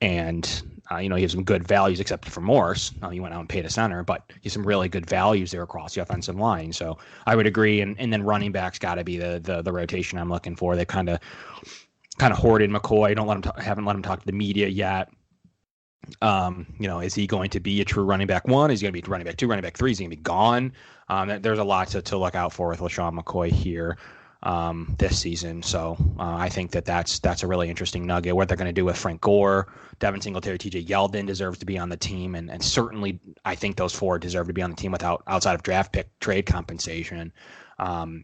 has some good values except for Morse. He went out and paid a center, but he has some really good values there across the offensive line. So I would agree. And then running backs got to be the rotation I'm looking for. They kind of hoarded McCoy. Haven't let him talk to the media yet. Is he going to be a true running back 1? Is he going to be running back 2, running back 3? Is he going to be gone? There's a lot to look out for with LaShawn McCoy here this season. So I think that's a really interesting nugget. What they're going to do with Frank Gore, Devin Singletary, TJ Yeldon deserves to be on the team. And certainly I think those 4 deserve to be on the team outside of draft pick trade compensation. I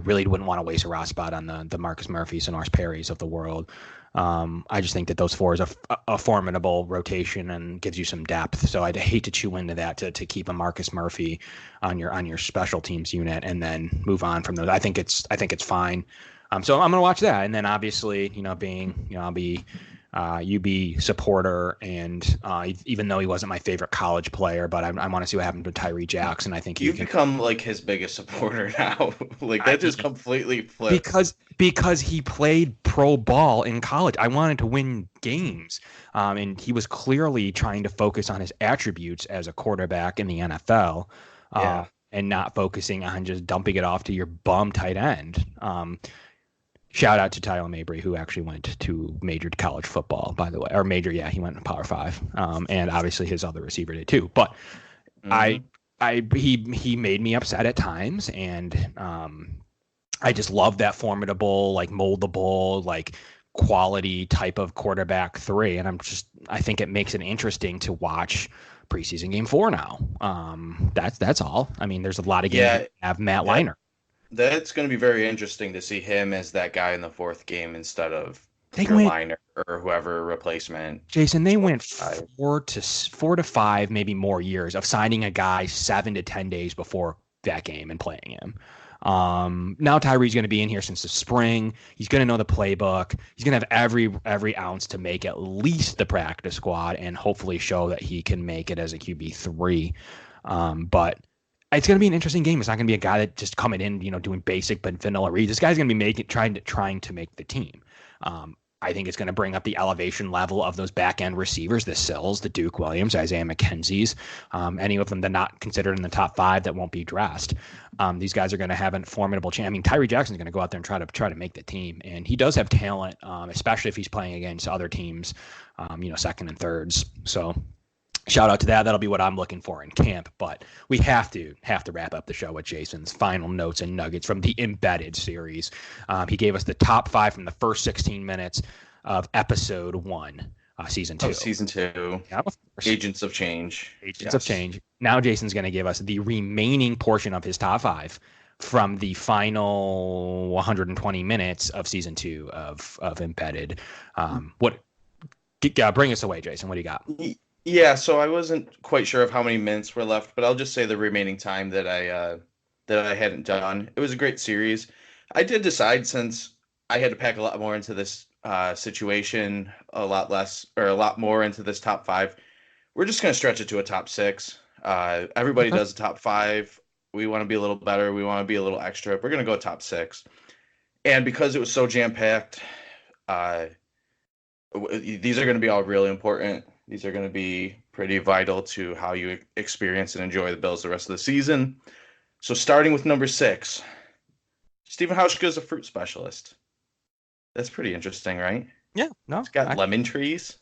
really wouldn't want to waste a raw spot on the Marcus Murphys and Ars Perrys of the world. I just think that those 4 is a formidable rotation and gives you some depth. So I'd hate to chew into that to keep a Marcus Murphy on your special teams unit and then move on from those. I think it's fine. So I'm gonna watch that, and then obviously I'll be UB supporter, and even though he wasn't my favorite college player, but I want to see what happens with Tyree Jackson. I think you've become like his biggest supporter now. Like that just completely flipped. Because he played pro ball in college. I wanted to win games, and he was clearly trying to focus on his attributes as a quarterback in the NFL, and not focusing on just dumping it off to your bum tight end. Shout out to Tyler Mabry, who actually went to majored college football, by the way, or major. Yeah, he went to Power 5, and obviously his other receiver did too. But he made me upset at times, and I just love that formidable, like moldable, like quality type of quarterback 3, and I think it makes it interesting to watch preseason game 4 now. That's all. I mean, there's a lot of games that have Matt Leinart. That's going to be very interesting to see him as that guy in the 4th game instead of Leinart or whoever replacement. Jason, they went 4 to 5, maybe more years of signing a guy 7 to 10 days before that game and playing him. Now Tyree's going to be in here since the spring. He's going to know the playbook. He's going to have every ounce to make at least the practice squad and hopefully show that he can make it as a QB3. But it's going to be an interesting game. It's not going to be a guy that just coming in, doing basic but vanilla reads. This guy's going to be trying to make the team. I think it's going to bring up the elevation level of those back end receivers, the Sills, the Duke Williams, Isaiah McKenzie's, any of them that are not considered in the top 5 that won't be dressed. These guys are going to have a formidable chance. I mean, Tyree Jackson's going to go out there and try to make the team, and he does have talent, especially if he's playing against other teams, second and thirds. So shout out to that. That'll be what I'm looking for in camp. But we have to wrap up the show with Jason's final notes and nuggets from the Embedded series. He gave us the top 5 from the first 16 minutes of episode 1, season 2. Oh, season 2. Yeah, of course. Agents of Change. Agents of Change. Now Jason's going to give us the remaining portion of his top 5 from the final 120 minutes of season 2 of Embedded. Bring us away, Jason. What do you got? Yeah, so I wasn't quite sure of how many minutes were left, but I'll just say the remaining time that I hadn't done. It was a great series. I did decide, since I had to pack a lot more into this situation, a lot more into this top 5, we're just going to stretch it to a top 6. Everybody does a top 5. We want to be a little better. We want to be a little extra. We're going to go top 6. And because it was so jam-packed, these are going to be all really important. These are going to be pretty vital to how you experience and enjoy the Bills the rest of the season. So starting with number 6, Stephen Hauschka is a fruit specialist. That's pretty interesting, right? Yeah, no. He's got lemon trees.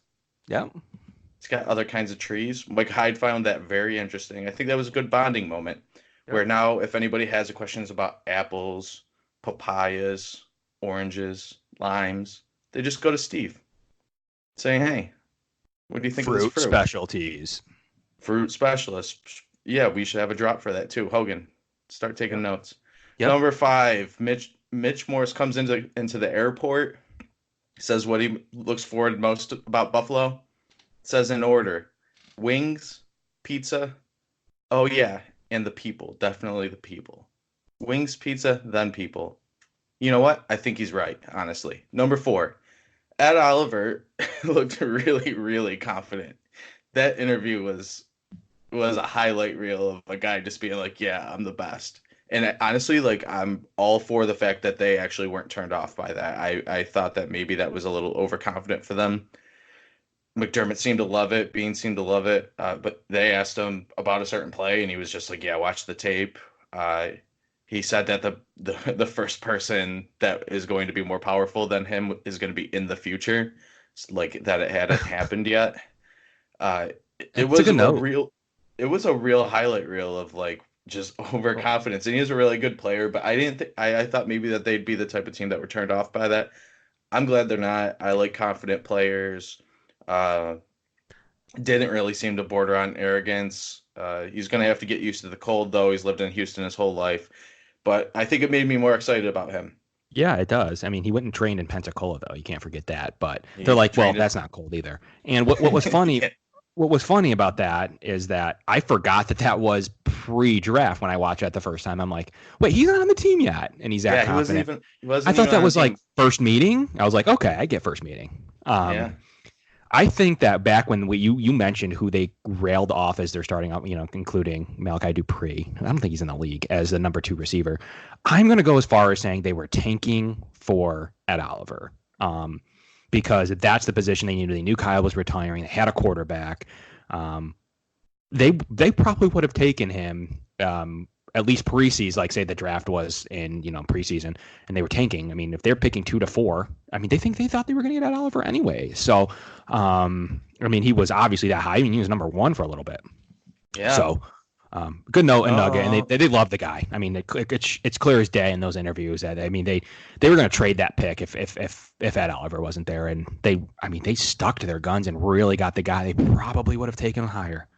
Yeah. He's got other kinds of trees. Mike Hyde found that very interesting. I think that was a good bonding moment, where now if anybody has questions about apples, papayas, oranges, limes, they just go to Steve, saying, hey, what do you think of this fruit? Specialties. Fruit specialist. Yeah, we should have a drop for that too. Hogan, start taking notes. Yep. Number 5, Mitch Morse comes into the airport, says what he looks forward most about Buffalo. Says in order: wings, pizza, oh yeah, and the people. Definitely the people. Wings, pizza, then people. You know what? I think he's right, honestly. Number 4, Ed Oliver looked really, really confident. That interview was a highlight reel of a guy just being like, yeah, I'm the best. And honestly, like, I'm all for the fact that they actually weren't turned off by that. I thought that maybe that was a little overconfident for them. McDermott seemed to love it. Bean seemed to love it. But they asked him about a certain play, and he was just like, yeah, watch the tape. He said that the first person that is going to be more powerful than him is going to be in the future. It's like that it hadn't happened yet. It was a real highlight reel of like just overconfidence, and he was a really good player. But I thought maybe that they'd be the type of team that were turned off by that. I'm glad they're not. I like confident players. Didn't really seem to border on arrogance. He's going to have to get used to the cold, though. He's lived in Houston his whole life. But I think it made me more excited about him. Yeah, it does. I mean, he went and trained in Pensacola, though. You can't forget that. But they're like, well, that's not cold either. And what was funny, what was funny about that is that I forgot that was pre-draft when I watched that the first time. I'm like, wait, he's not on the team yet, and he's that confident. I thought that was like first meeting. I was like, okay, I get first meeting. Yeah. I think that back when you mentioned who they railed off as their starting up, including Malachi Dupree. I don't think he's in the league as the number 2 receiver. I'm going to go as far as saying they were tanking for Ed Oliver, because that's the position they needed. They knew Kyle was retiring. They had a quarterback. They probably would have taken him at least preseason, like say the draft was in preseason, and they were tanking. I mean, if they're picking 2 to 4, I mean, they thought they were going to get Ed Oliver anyway. So, I mean, he was obviously that high. I mean, he was number 1 for a little bit. Yeah. So, good note and nugget, and they love the guy. I mean, it's clear as day in those interviews that they were going to trade that pick if Ed Oliver wasn't there, and they stuck to their guns and really got the guy they probably would have taken higher.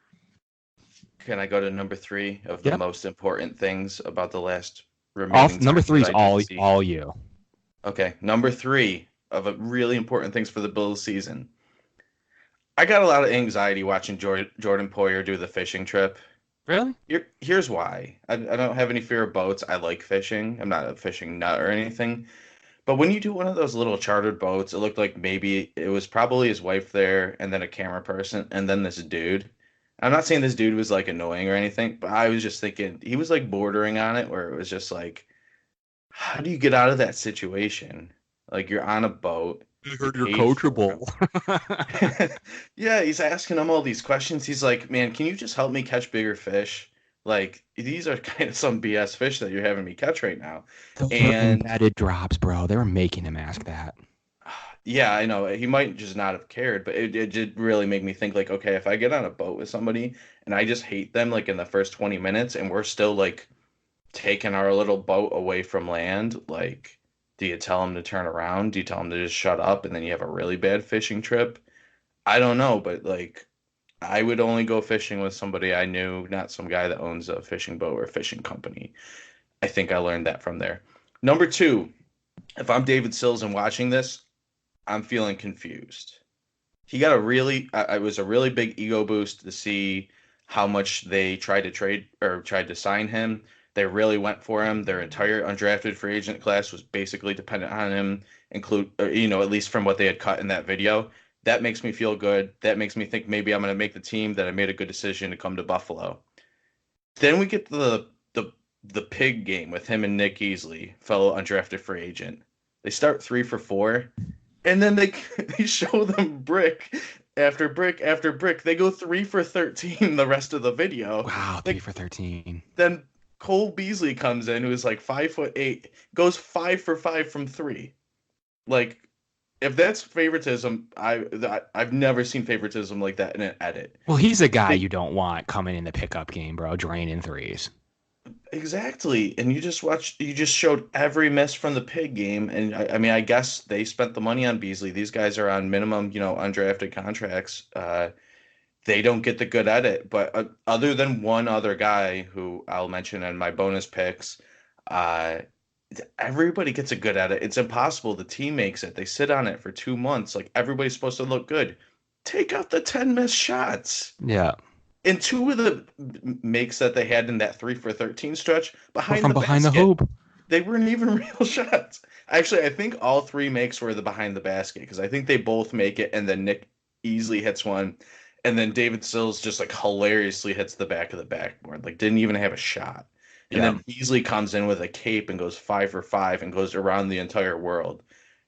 Can I go to number 3 of the most important things about the last remaining? Number 3 is all you. Okay, number 3 of a really important things for the Bills season. I got a lot of anxiety watching Jordan Poyer do the fishing trip. Really? Here's why. I don't have any fear of boats. I like fishing. I'm not a fishing nut or anything. But when you do one of those little chartered boats, it looked like maybe it was probably his wife there, and then a camera person, and then this dude. I'm not saying this dude was like annoying or anything, but I was just thinking he was like bordering on it, where it was just like, how do you get out of that situation? Like, you're on a boat, I He heard you're paid for him. coachable. Yeah, he's asking him all these questions. He's like, "Man, can you just help me catch bigger fish? Like, these are kind of some BS fish that you're having me catch right now." Those were And embedded drops, bro. They were making him ask that. yeah, I know he might just not have cared, but it did really make me think like, okay, if I get on a boat with somebody and I just hate them like in the first 20 minutes and we're still like taking our little boat away from land, like, do you tell them to turn around? Do you tell them to just shut up and then you have a really bad fishing trip? I don't know, but like I would only go fishing with somebody I knew, not some guy that owns a fishing boat or a fishing company. I think I learned that from there. Number two, if I'm David Sills and watching this, I'm feeling confused. He got a really, I was a really big ego boost to see how much they tried to trade or tried to sign him. They really went for him. Their entire undrafted free agent class was basically dependent on him, at least from what they had cut in that video. That makes me feel good. That makes me think maybe I'm going to make the team, that I made a good decision to come to Buffalo. Then we get to the pig game with him and Nick Easley, fellow undrafted free agent. They start 3 for 4, and then they they show them brick after brick after brick. They go 3 for 13 the rest of the video. Wow, three Like for 13. then Cole Beasley comes in, who's like 5'8", goes 5 for 5 from three. Like if that's favoritism, I've never seen favoritism like that in an edit. Well, he's a guy They you don't want coming in the pickup game, bro, draining threes. Exactly. And you just showed every miss from the pig game. And I mean, I guess they spent the money on Beasley. These guys are on minimum, undrafted contracts. They don't get the good edit. But other than one other guy who I'll mention in my bonus picks, uh, everybody gets a good edit. It's impossible. The team makes it. They sit on it for 2 months. Like everybody's supposed to look good. Take out the 10 missed shots. Yeah. And two of the makes that they had in that 3 for 13 stretch But behind from the behind the basket, hoop. they weren't even real shots. Actually, I think all three makes were the behind the basket because I think they both make it, and then Nick easily hits one, and then David Sills just like hilariously hits the back of the backboard, like didn't even have a shot. And Yeah. then Beasley comes in with a cape and goes 5 for 5 and goes around the entire world.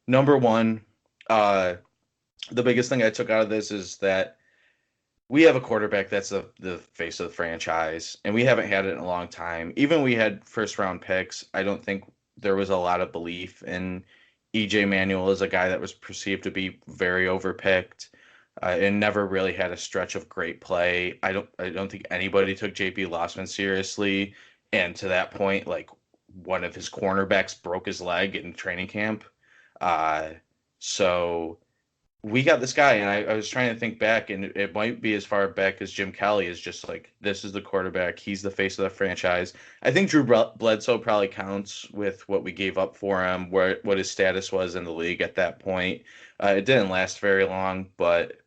Number one, uh, the biggest thing I took out of this is that we have a quarterback that's the face of the franchise, and we haven't had it in a long time. Even we had first round picks. I don't think there was a lot of belief in EJ Manuel as a guy that was perceived to be very overpicked, and never really had a stretch of great play. I don't think anybody took JP Lossman seriously, and to that point, like one of his cornerbacks broke his leg in training camp. Uh, so we got this guy, and I was trying to think back, and it might be as far back as Jim Kelly is just like, this is the quarterback. He's the face of the franchise. I think Drew Bledsoe probably counts with what we gave up for him, what his status was in the league at that point. It didn't last very long, but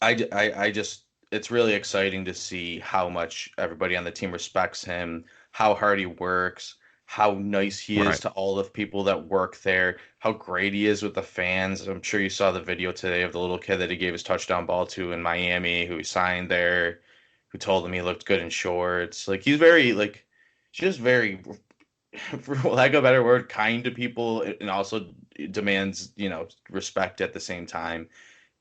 I just, it's really exciting to see how much everybody on the team respects him, how hard he works, how nice he is Right. to all the people that work there, how great he is with the fans. I'm sure you saw the video today of the little kid that he gave his touchdown ball to in Miami, who he signed there, who told him he looked good in shorts. Like he's very like just very, for lack of a better word, kind to people, and also demands, respect at the same time,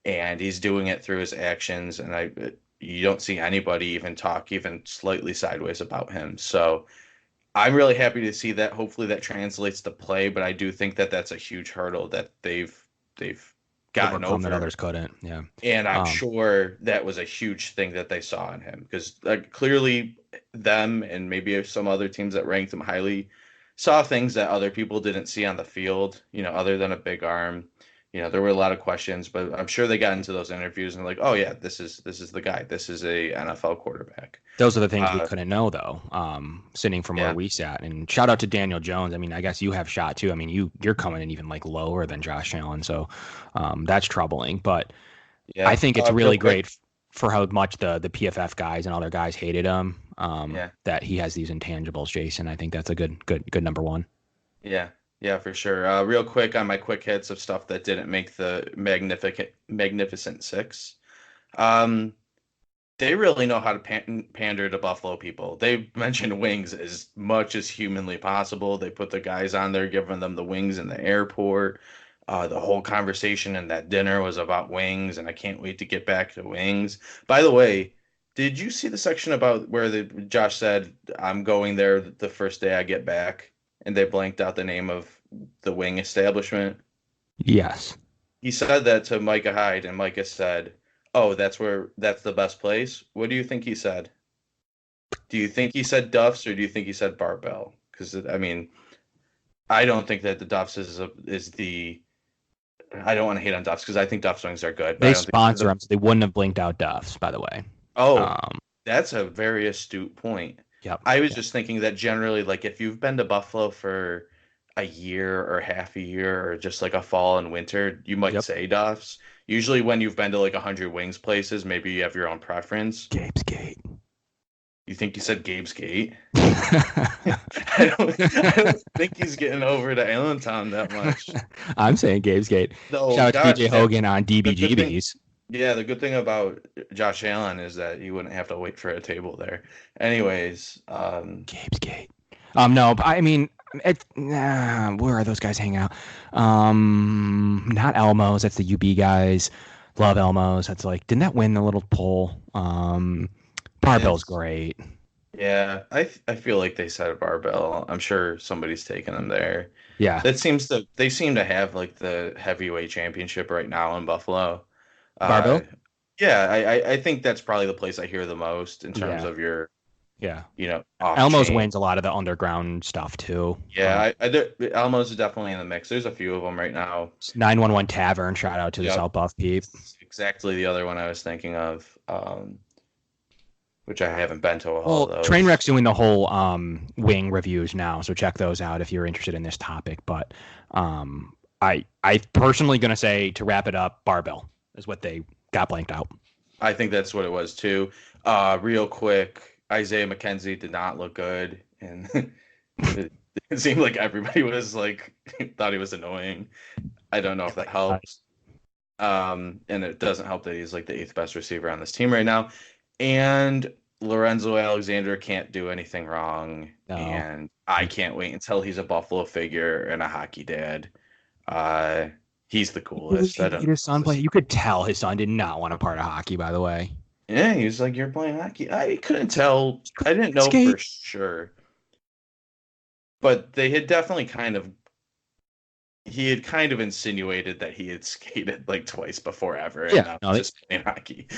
and he's doing it through his actions. And you don't see anybody even talk even slightly sideways about him. So I'm really happy to see that. Hopefully that translates to play, but I do think that that's a huge hurdle that they've gotten Overcome that over. others couldn't. Yeah. And I'm Um, sure that was a huge thing that they saw in him because clearly them and maybe some other teams that ranked him highly saw things that other people didn't see on the field, other than a big arm. There were a lot of questions, but I'm sure they got into those interviews and like, oh yeah, this is the guy. This is a NFL quarterback. those are the things we Uh, couldn't know, though, sitting from where yeah, we sat. And shout out to Daniel Jones. I mean, I guess you have shot too. I mean, you're coming in even like lower than Josh Allen, so that's troubling. But I yeah. think it's Real really quick, great for how much the PFF guys and other guys hated him. yeah. That he has these intangibles, Jason. I think that's a good number one. Yeah, yeah, for sure. Real quick on my quick hits of stuff that didn't make the Magnificent Six. Um, they really know how to pander to Buffalo people. They mentioned wings as much as humanly possible. They put the guys on there, giving them the wings in the airport. The whole conversation and that dinner was about wings, and I can't wait to get back to wings. By the way, did you see the section about where Josh said, "I'm going there the first day I get back," and they blanked out the name of the wing establishment? Yes. He said that to Micah Hyde, and Micah said, "Oh, that's the best place." What do you think he said? Do you think he said Duff's or do you think he said Barbell? Because I mean, I don't think that the Duff's is the. I don't want to hate on Duff's because I think Duff's wings are good, but They I don't think sponsor them, so they wouldn't have blinked out Duff's, by the way. Oh, Um, that's a very astute point. yep. I was just thinking that generally, like if you've been to Buffalo for a year or half a year or just like a fall and winter, you might Yep. say Duff's. Usually when you've been to like 100 wings places, maybe you have your own preference. Gabe's Gate. You think you said Gabe's Gate? I don't think he's getting over to Allentown that much. I'm saying Gabe's Gate. No, Shout out to DJ Josh, Hogan on the good thing, DBGBs. yeah, the good thing about Josh Allen is that you wouldn't have to wait for a table there. Anyways, Gabe's Gate. No, I mean, where are those guys hanging out? Not Elmo's. That's the UB guys. Love Elmo's. That's like, didn't that win the little poll? Barbell's great. yeah, I feel like they said a barbell. I'm sure somebody's taking them there. Yeah. They seem to have like the heavyweight championship right now in Buffalo. Uh, Barbell? yeah, I think that's probably the place I hear the most in terms Yeah. of your, Yeah. off Elmo's chain. wins a lot of the underground stuff too. Yeah, Almo's is definitely in the mix. There's a few of them right now. 911 Tavern. Shout out to the Yep. South Buff peep. Exactly the other one I was thinking of, which I haven't been to all Well, of those. Trainwreck's doing the whole wing reviews now, so check those out if you're interested in this topic. But I personally gonna say to wrap it up, Barbell is what they got blanked out. I think that's what it was too. Real quick, Isaiah McKenzie did not look good, and it seemed like everybody was like thought he was annoying. I don't know if that helps. And it doesn't help that he's like the eighth best receiver on this team right now. And Lorenzo Alexander can't do anything wrong. No. And I can't wait until he's a Buffalo figure and a hockey dad. He's the coolest. His son play. You could tell his son did not want a part of hockey. By the way. Yeah, he was like, "You're playing hockey." I couldn't tell. I didn't know Skate. for sure. But they had definitely he had kind of insinuated that he had skated like twice before ever and Yeah, not just playing hockey.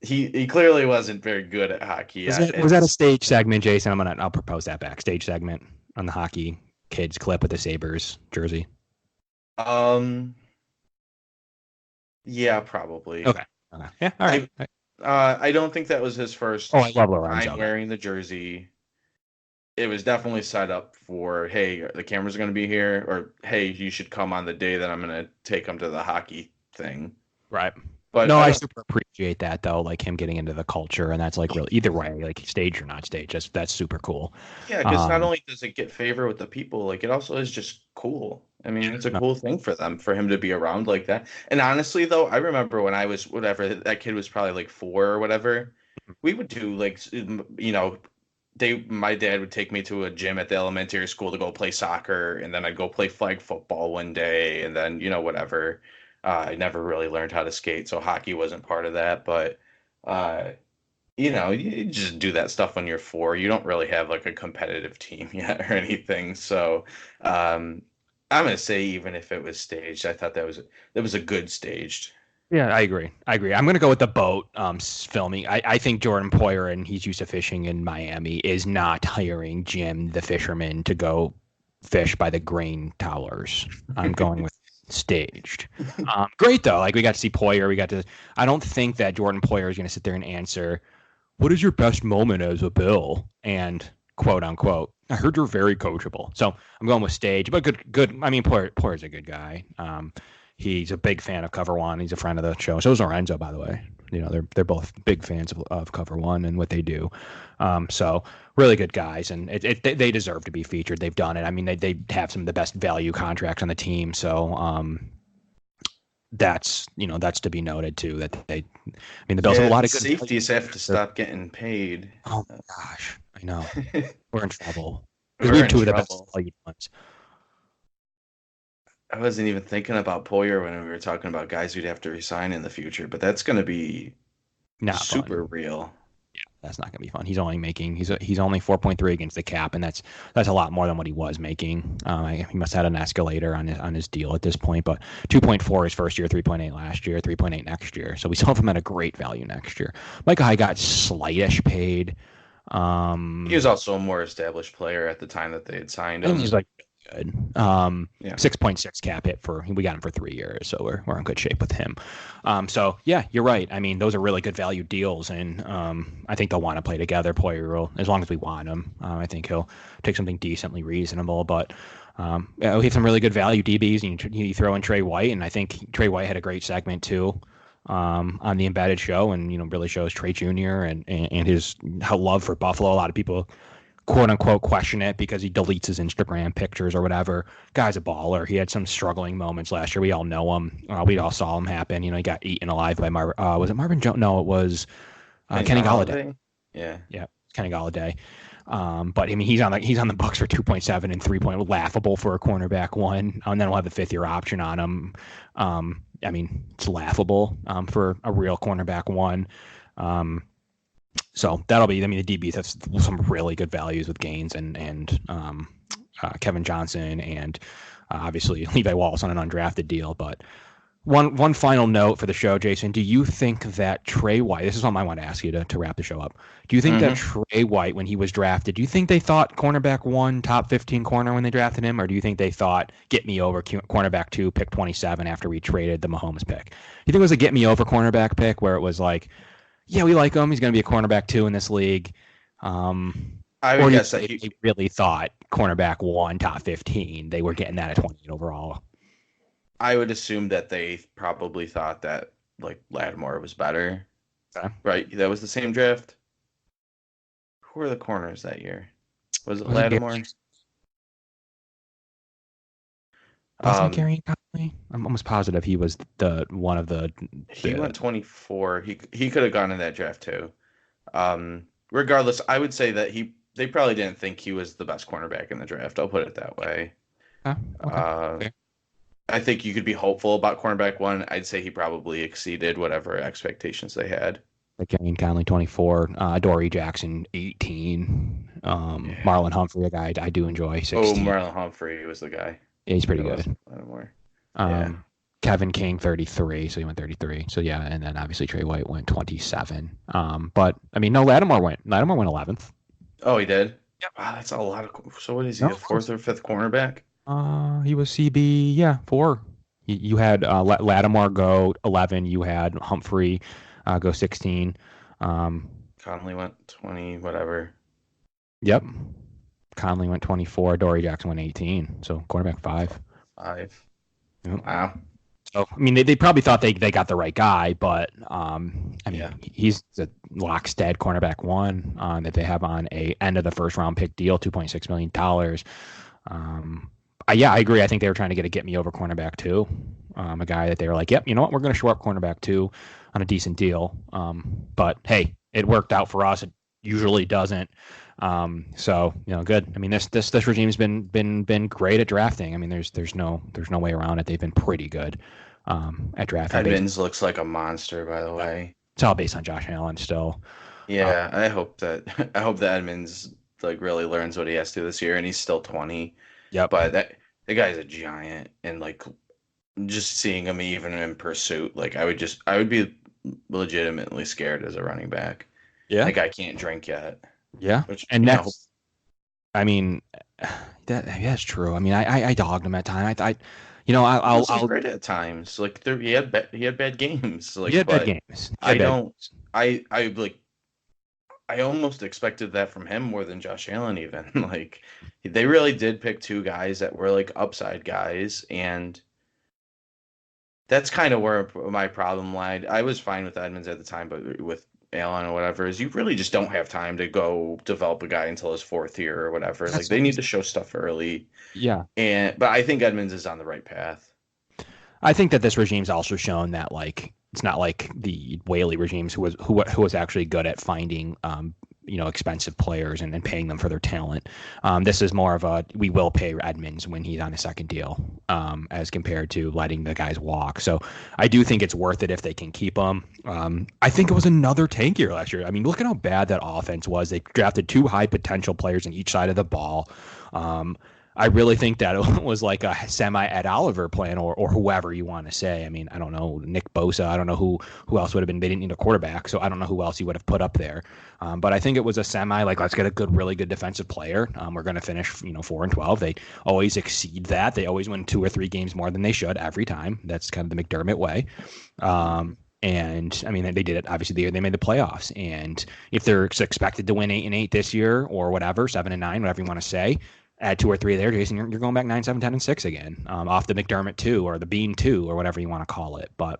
He clearly wasn't very good at hockey. Was that a stage segment, Jason? I'll propose that backstage segment on the hockey kids clip with the Sabres jersey. Yeah, probably. Okay. Yeah. All right. I don't think that was his first I love Lorenzo. time wearing the jersey. It was definitely set up for, hey, the cameras are going to be here, or hey, you should come on the day that I'm going to take them to the hockey thing. Right. But no, I super appreciate that though, like him getting into the culture, and that's like really either way, like stage or not stage, that's super cool. Yeah, because not only does it get favor with the people, like it also is just cool. I mean, it's a cool thing for him to be around like that. And honestly, though, I remember when I was whatever, that kid was probably like 4 or whatever. We would do like, my dad would take me to a gym at the elementary school to go play soccer, and then I'd go play flag football one day, and then whatever. I never really learned how to skate, so hockey wasn't part of that. But you just do that stuff when you're 4. You don't really have like a competitive team yet or anything. So I'm gonna say even if it was staged, I thought that was a good staged. Yeah, I agree. I'm going to go with the boat filming. I think Jordan Poyer, and he's used to fishing in Miami, is not hiring Jim the fisherman to go fish by the grain towers. I'm going with staged. Great, though. Like, we got to see Poyer. I don't think that Jordan Poyer is going to sit there and answer, what is your best moment as a Bill? And quote unquote, I heard you're very coachable. So I'm going with stage, but good. I mean, Poyer's a good guy. He's a big fan of Cover One. He's a friend of the show. So is Lorenzo, by the way. They're both big fans of Cover One and what they do. So really good guys, and they deserve to be featured. They've done it. I mean, they have some of the best value contracts on the team. So that's to be noted too. That the Bills have a lot of good safeties have to stop getting paid. Oh my gosh, I know we're in trouble because we have 2 of the best value ones. I wasn't even thinking about Poyer when we were talking about guys we'd have to resign in the future, but that's going to be Not super fun. real. That's not going to be fun. He's only 4.3 against the cap, and that's a lot more than what he was making. He must have had an escalator on his deal at this point, but 2.4 his first year, 3.8 last year, 3.8 next year. So we still have him at a great value next year. Micah Hyde got slightish paid. He was also a more established player at the time that they had signed I think he's him. like good. Yeah. 6.6 cap hit we got him for 3 years, so we're in good shape with him. So yeah, you're right. I mean, those are really good value deals, and I think they'll want to play together. Poyer will, as long as we want him. I think he'll take something decently reasonable, but. Yeah, we have some really good value DBs, and you throw in Trey White, and I think Trey White had a great segment too on the Embedded show, and really shows Trey Jr. and his love for Buffalo. A lot of people quote unquote question it because he deletes his Instagram pictures or whatever. Guy's a baller. He had some struggling moments last year. We all know him. We all saw him happen. He got eaten alive by was it Marvin Jones? No, it was Kenny Golladay. Yeah. Yeah, Kenny Golladay. But I mean, he's on the Bucks for 2.7 and 3 point, laughable for a cornerback one, and then we'll have the 5th-year option on him. I mean, it's laughable for a real cornerback one. So that'll be. I mean, the DBs have some really good values with Gaines and Kevin Johnson and obviously Levi Wallace on an undrafted deal, but. One final note for the show, Jason. Do you think that Trey White, this is something I want to ask you to wrap the show up. Do you think that Trey White, when he was drafted, do you think they thought cornerback 1, top 15 corner when they drafted him? Or do you think they thought get me over cornerback 2, pick 27 after we traded the Mahomes pick? Do you think it was a get me over cornerback pick where it was like, yeah, we like him. He's going to be a cornerback 2 in this league. I Or would do you guess that think they really thought cornerback 1, top 15, they were getting that at 28 overall? I would assume that they probably thought that like Lattimore was better. Okay. Right? That was the same draft. Who were the corners that year? Was it Was it Lattimore? Wasn't it Gary Conley? I'm almost positive he was the one of the. He went 24. He could have gone in that draft too. Regardless, I would say that they probably didn't think he was the best cornerback in the draft. I'll put it that way. Okay. I think you could be hopeful about cornerback 1. I'd say he probably exceeded whatever expectations they had. Like Gary Conley 24, Dory Jackson 18, Marlon Humphrey, a guy I do enjoy 16. Oh, Marlon Humphrey was the guy. Yeah, he's pretty good. Yeah. Kevin King 33, so he went 33. So yeah, and then obviously Trey White went 27. But I mean, no, Lattimore went 11th. Oh, he did? Yep. Wow, that's a lot of. So what is he, a 4th or 5th cornerback? He was CB, 4. You had Lattimore go 11. You had Humphrey go 16. Conley went 20, whatever. Yep. Conley went 24. Dory Jackson went 18. So cornerback 5. 5. Yep. Wow. So I mean, they probably thought they got the right guy, but I mean, he's a lockstead cornerback 1 that they have on a end of the first round pick deal, $2.6 million. I agree. I think they were trying to get me over cornerback 2, a guy that they were like, yep, you know what, we're going to shore up cornerback 2 on a decent deal. But hey, it worked out for us. It usually doesn't. So good. I mean, this regime's been great at drafting. I mean, there's no way around it. They've been pretty good at drafting. Edmonds looks like a monster, by the way. It's all based on Josh Allen still. Yeah, I hope that Edmonds like really learns what he has to this year, and he's still 20. Yep. But the guy's a giant, and like just seeing him even in pursuit, like I would be legitimately scared as a running back. Yeah. That guy can't drink yet. Yeah. And that's, I mean, that's true. I mean, I dogged him at times. I'll great at times. Like he had bad games. Like he had bad games. I almost expected that from him more than Josh Allen even. Like they really did pick 2 guys that were like upside guys, and that's kind of where my problem lied. I was fine with Edmonds at the time, but with Allen or whatever, is you really just don't have time to go develop a guy until his 4th year or whatever. Like they need to show stuff early. Yeah. But I think Edmonds is on the right path. I think that this regime's also shown that like it's not like the Whaley regimes who was actually good at finding expensive players and paying them for their talent. This is more of a we will pay Edmonds when he's on a second deal, as compared to letting the guys walk. So I do think it's worth it if they can keep him. I think it was another tank year last year. I mean, look at how bad that offense was. They drafted 2 high potential players on each side of the ball. I really think that it was like a semi Ed Oliver plan, or whoever you want to say. I mean, I don't know, Nick Bosa. I don't know who else would have been. They didn't need a quarterback, so I don't know who else he would have put up there. But I think it was a semi like, let's get a really good defensive player. We're going to finish 4-12. They always exceed that. They always win 2 or 3 games more than they should every time. That's kind of the McDermott way. And I mean, they did it obviously the year they made the playoffs. And if they're expected to win 8-8 this year or whatever, 7-9, whatever you want to say, add 2 or 3 there, Jason, you're going back 9, 7, 10, and 6 again, off the McDermott 2 or the Bean 2 or whatever you want to call it. But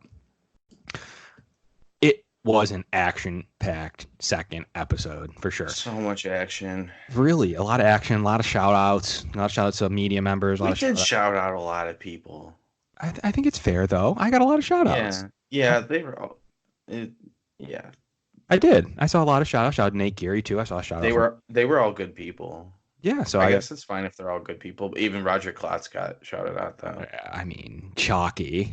it was an action-packed second episode for sure. So much action. Really, a lot of action, a lot of shout-outs, a lot of shout-outs to media members. We did shout out a lot of people. I think it's fair, though. I got a lot of shout-outs. Yeah, they were all... yeah. I did. I saw a lot of shout-outs. Shout out to Nate Geary, too. I saw a shout-out. They were all good people. Yeah, so I guess it's fine if they're all good people. But even Roger Klotz got shouted out, though. I mean, Chalky.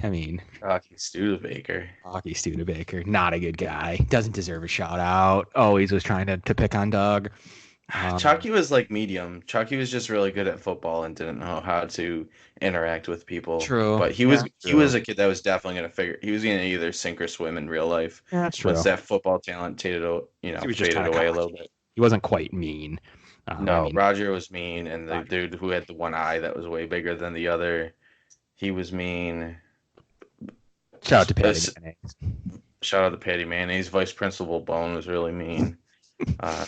Chalky Studebaker. Chalky Studebaker. Not a good guy. Doesn't deserve a shout out. Always was trying to pick on Doug. Chalky was like medium. Chalky was just really good at football and didn't know how to interact with people. True. But he was a kid that was definitely going to figure. He was going to either sink or swim in real life. Yeah, that's true. Once that football talent faded away a little bit. He wasn't quite mean. No, Roger was mean, and the dude who had the one eye that was way bigger than the other, he was mean. Shout out to Patty Mayonnaise. Shout out to Patty Mayonnaise. Vice Principal Bone was really mean. Yeah,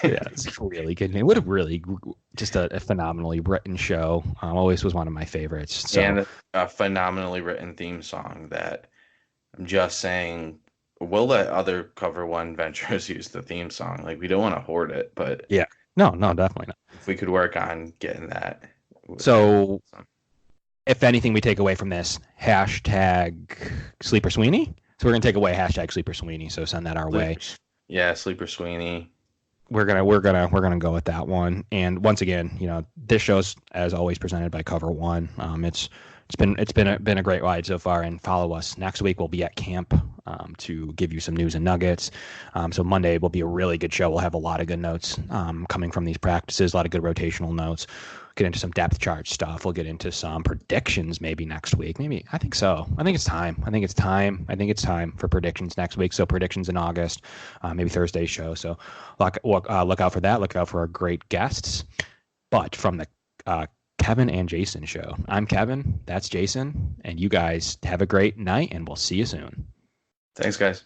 it's really good. It would have really just a phenomenally written show. Always was one of my favorites. So. And a phenomenally written theme song that I'm just saying. We'll let other Cover One ventures use the theme song. Like, we don't want to hoard it, but yeah, no, definitely not. If we could work on getting that. So, if anything, we take away from this hashtag Sleeper Sweeney. So we're gonna take away hashtag Sleeper Sweeney. So send that our way. Yeah, Sleeper Sweeney. We're gonna go with that one. And once again, this show's as always presented by Cover One. It's been a great ride so far, and follow us. Next week we'll be at camp to give you some news and nuggets. So Monday will be a really good show. We'll have a lot of good notes coming from these practices, a lot of good rotational notes. Get into some depth chart stuff. We'll get into some predictions maybe next week. Maybe I think so. I think it's time. I think it's time for predictions next week. So predictions in August, maybe Thursday's show. So look out for that. Look out for our great guests. But from the Kevin and Jason show. I'm Kevin. That's Jason. And you guys have a great night, and we'll see you soon. Thanks, guys.